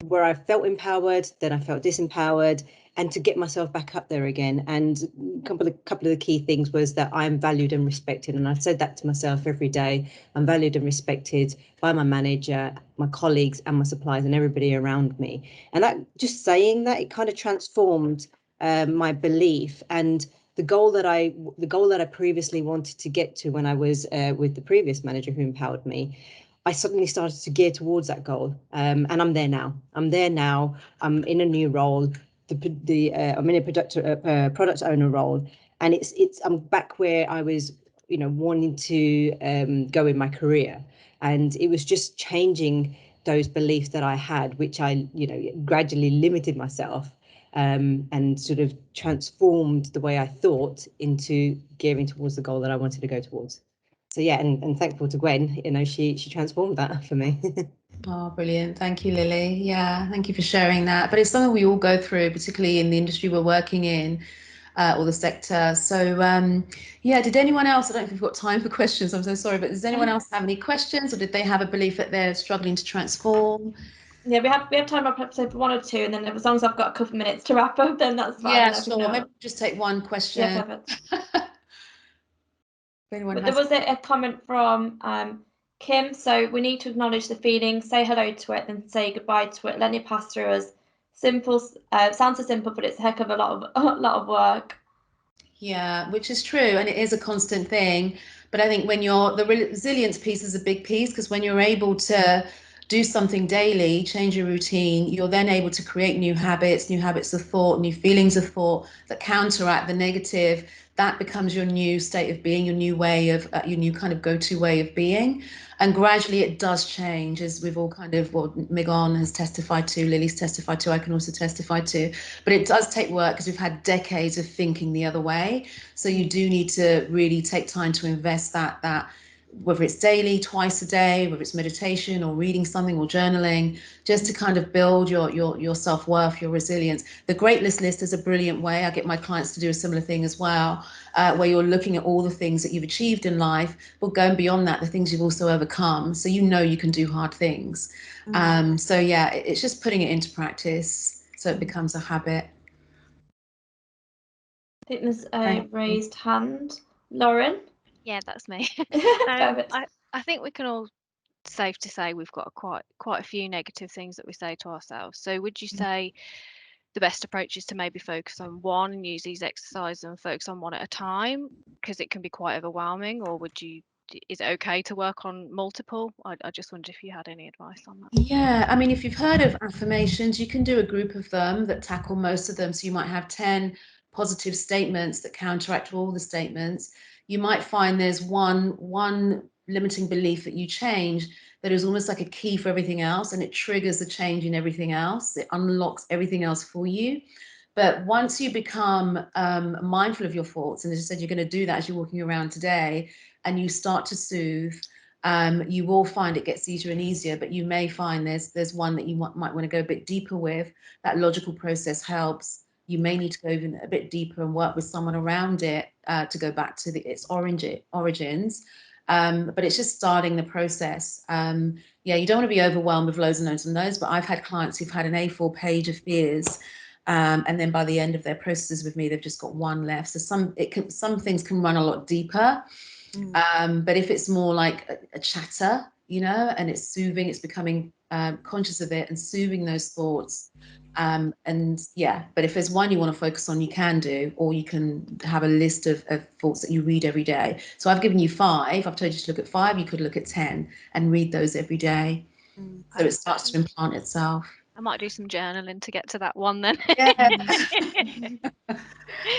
where I felt empowered, then I felt disempowered, and to get myself back up there again. And a couple of the key things was that I'm valued and respected. And I said that to myself every day. I'm valued and respected by my manager, my colleagues, and my suppliers, and everybody around me. And that, just saying that, it kind of transformed my belief. And the goal that I previously wanted to get to when I was with the previous manager who empowered me, I suddenly started to gear towards that goal, and I'm there now. I'm in a new role. I'm in a product owner role, and I'm back where I was, wanting to go in my career, and it was just changing those beliefs that I had, which I, gradually limited myself. And sort of transformed the way I thought into gearing towards the goal that I wanted to go towards. So yeah, and thankful to Gwen, she transformed that for me. Oh, brilliant. Thank you, Lily. Yeah, thank you for sharing that. But it's something we all go through, particularly in the industry we're working in, or the sector. So yeah, did anyone else, I don't know if we've got time for questions, I'm so sorry, but does anyone else have any questions, or did they have a belief that they're struggling to transform? Yeah, we have time up episode for one or two, and then as long as I've got a couple of minutes to wrap up, then that's fine. Yeah, sure. Maybe just take one question. Yeah, perfect. But there was a comment from Kim. So we need to acknowledge the feeling, say hello to it, then say goodbye to it. Letting it pass through us. Simple, sounds so simple, but it's a heck of a lot of work. Yeah, which is true, and it is a constant thing. But I think when the resilience piece is a big piece, because when you're able to do something daily, change your routine, you're then able to create new habits of thought, new feelings of thought that counteract the negative. That becomes your new state of being, your new way of, your new kind of go-to way of being. And gradually it does change, as we've all kind of, what Mignon has testified to, Lily's testified to, I can also testify to. But it does take work, because we've had decades of thinking the other way. So you do need to really take time to invest that whether it's daily, twice a day, whether it's meditation or reading something or journaling, just to kind of build your self-worth, your resilience. The greatness list is a brilliant way. I get my clients to do a similar thing as well, where you're looking at all the things that you've achieved in life, but going beyond that, the things you've also overcome. So you know you can do hard things. So yeah, it's just putting it into practice so it becomes a habit. I think there's a raised hand. Lauren? Yeah, that's me. Perfect. I think we can all safe to say we've got quite a few negative things that we say to ourselves. So would you say the best approach is to maybe focus on one and use these exercises and focus on one at a time, because it can be quite overwhelming? Or is it okay to work on multiple? I just wondered if you had any advice on that. Yeah, I mean, if you've heard of affirmations, you can do a group of them that tackle most of them. So you might have 10 positive statements that counteract all the statements. You might find there's one limiting belief that you change that is almost like a key for everything else, and it triggers the change in everything else. It unlocks everything else for you. But once you become mindful of your thoughts, and as I said, you're going to do that as you're walking around today, and you start to soothe, you will find it gets easier and easier. But you may find there's one that you might want to go a bit deeper with. That logical process helps. You may need to go even a bit deeper and work with someone around it to go back to its origins. But it's just starting the process. Yeah, you don't want to be overwhelmed with loads and loads and loads, but I've had clients who've had an A4 page of fears, and then by the end of their processes with me, they've just got one left. So some things can run a lot deeper. But if it's more like a chatter, you know, and it's soothing, it's becoming conscious of it and soothing those thoughts. And yeah, but if there's one you want to focus on, you can do, or you can have a list of thoughts that you read every day. So I've given you 5. I've told you to look at 5. You could look at 10 and read those every day. So it starts to implant itself. I might do some journaling to get to that one then. Yeah.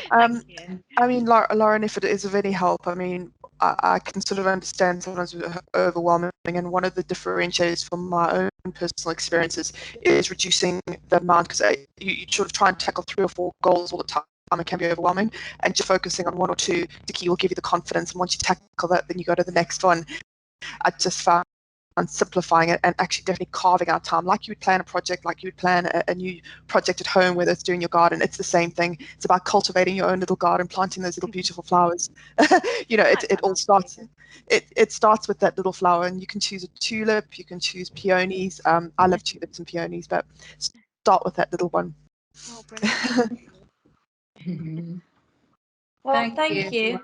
Thank you. I mean, Lauren, if it is of any help, I mean, I can sort of understand sometimes overwhelming, and one of the differentiators from my own personal experiences is reducing the amount, because you sort of try and tackle 3 or 4 goals all the time. It can be overwhelming, and just focusing on 1 or 2 to key will give you the confidence, and once you tackle that, then you go to the next one. I just found simplifying it and actually definitely carving out time, like you would plan a project, like you would plan a new project at home, whether it's doing your garden. It's the same thing. It's about cultivating your own little garden, planting those little beautiful flowers. You know, it all starts. It starts with that little flower, and you can choose a tulip, you can choose peonies. I love tulips and peonies, but start with that little one. Oh, brilliant. Well, thank you.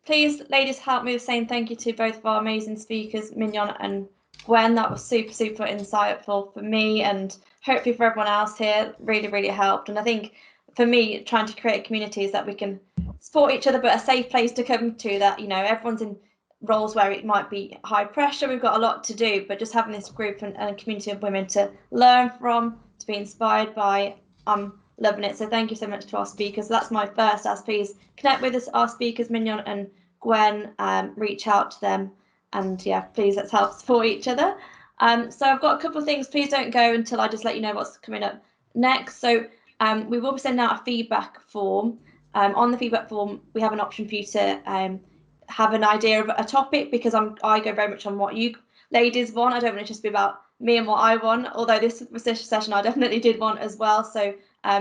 Please, ladies, help me with saying thank you to both of our amazing speakers, Mignon and Gwen. That was super, super insightful for me, and hopefully for everyone else here. Really, really helped. And I think for me, trying to create communities that we can support each other, but a safe place to come to, that, you know, everyone's in roles where it might be high pressure. We've got a lot to do, but just having this group and a community of women to learn from, to be inspired by, loving it. So thank you so much to our speakers. That's my first ask. Please connect with us, our speakers, Mignon and Gwen. Reach out to them, and yeah, please, let's help support each other. So I've got a couple of things. Please don't go until I just let you know what's coming up next. So we will be sending out a feedback form. On the feedback form, we have an option for you to have an idea of a topic, because I go very much on what you ladies want. I don't want it just be about me and what I want, although this session I definitely did want as well. So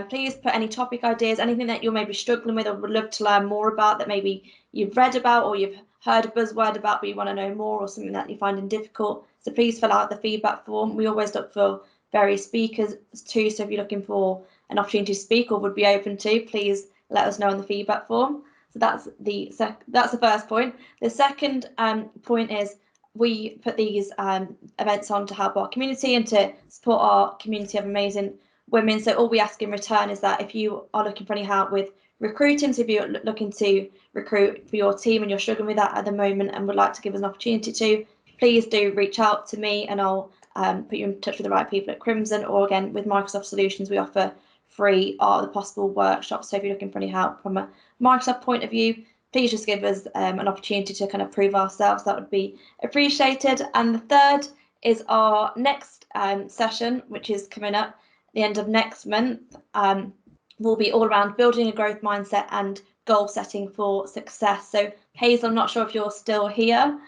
please put any topic ideas, anything that you're maybe struggling with or would love to learn more about, that maybe you've read about or you've heard a buzzword about but you want to know more, or something that you're finding difficult. So please fill out the feedback form. We always look for various speakers too, so if you're looking for an opportunity to speak or would be open to, please let us know on the feedback form. So that's the first point. The second point is we put these events on to help our community and to support our community of amazing women. So all we ask in return is that if you are looking for any help with recruiting, so if you're looking to recruit for your team and you're struggling with that at the moment and would like to give us an opportunity to, please do reach out to me, and I'll put you in touch with the right people at Crimson, or again with Microsoft Solutions. We offer free Art of the Possible workshops. So if you're looking for any help from a Microsoft point of view, please just give us an opportunity to kind of prove ourselves. That would be appreciated. And the third is our next session, which is coming up the end of next month. Will be all around building a growth mindset and goal setting for success. So Hazel, I'm not sure if you're still here.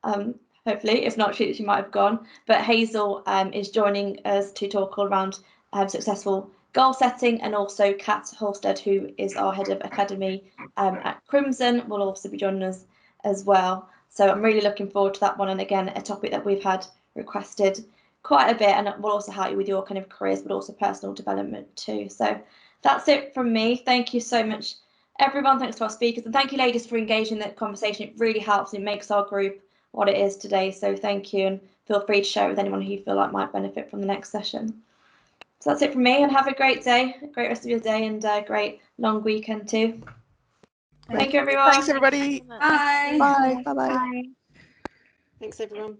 Hopefully, if not, she might have gone. But Hazel is joining us to talk all around successful goal setting, and also Kat Holstead, who is our head of academy at Crimson, will also be joining us as well. So I'm really looking forward to that one, and again, a topic that we've had requested quite a bit, and it will also help you with your kind of careers, but also personal development too. So that's it from me. Thank you so much, everyone. Thanks to our speakers, and thank you, ladies, for engaging in that conversation. It really helps. It makes our group what it is today. So thank you, and feel free to share it with anyone who you feel like might benefit from the next session. So that's it from me, and have a great day, a great rest of your day, and a great long weekend too. Thank you, everyone. Thanks, everybody. Bye. Bye. Bye. Bye. Thanks, everyone.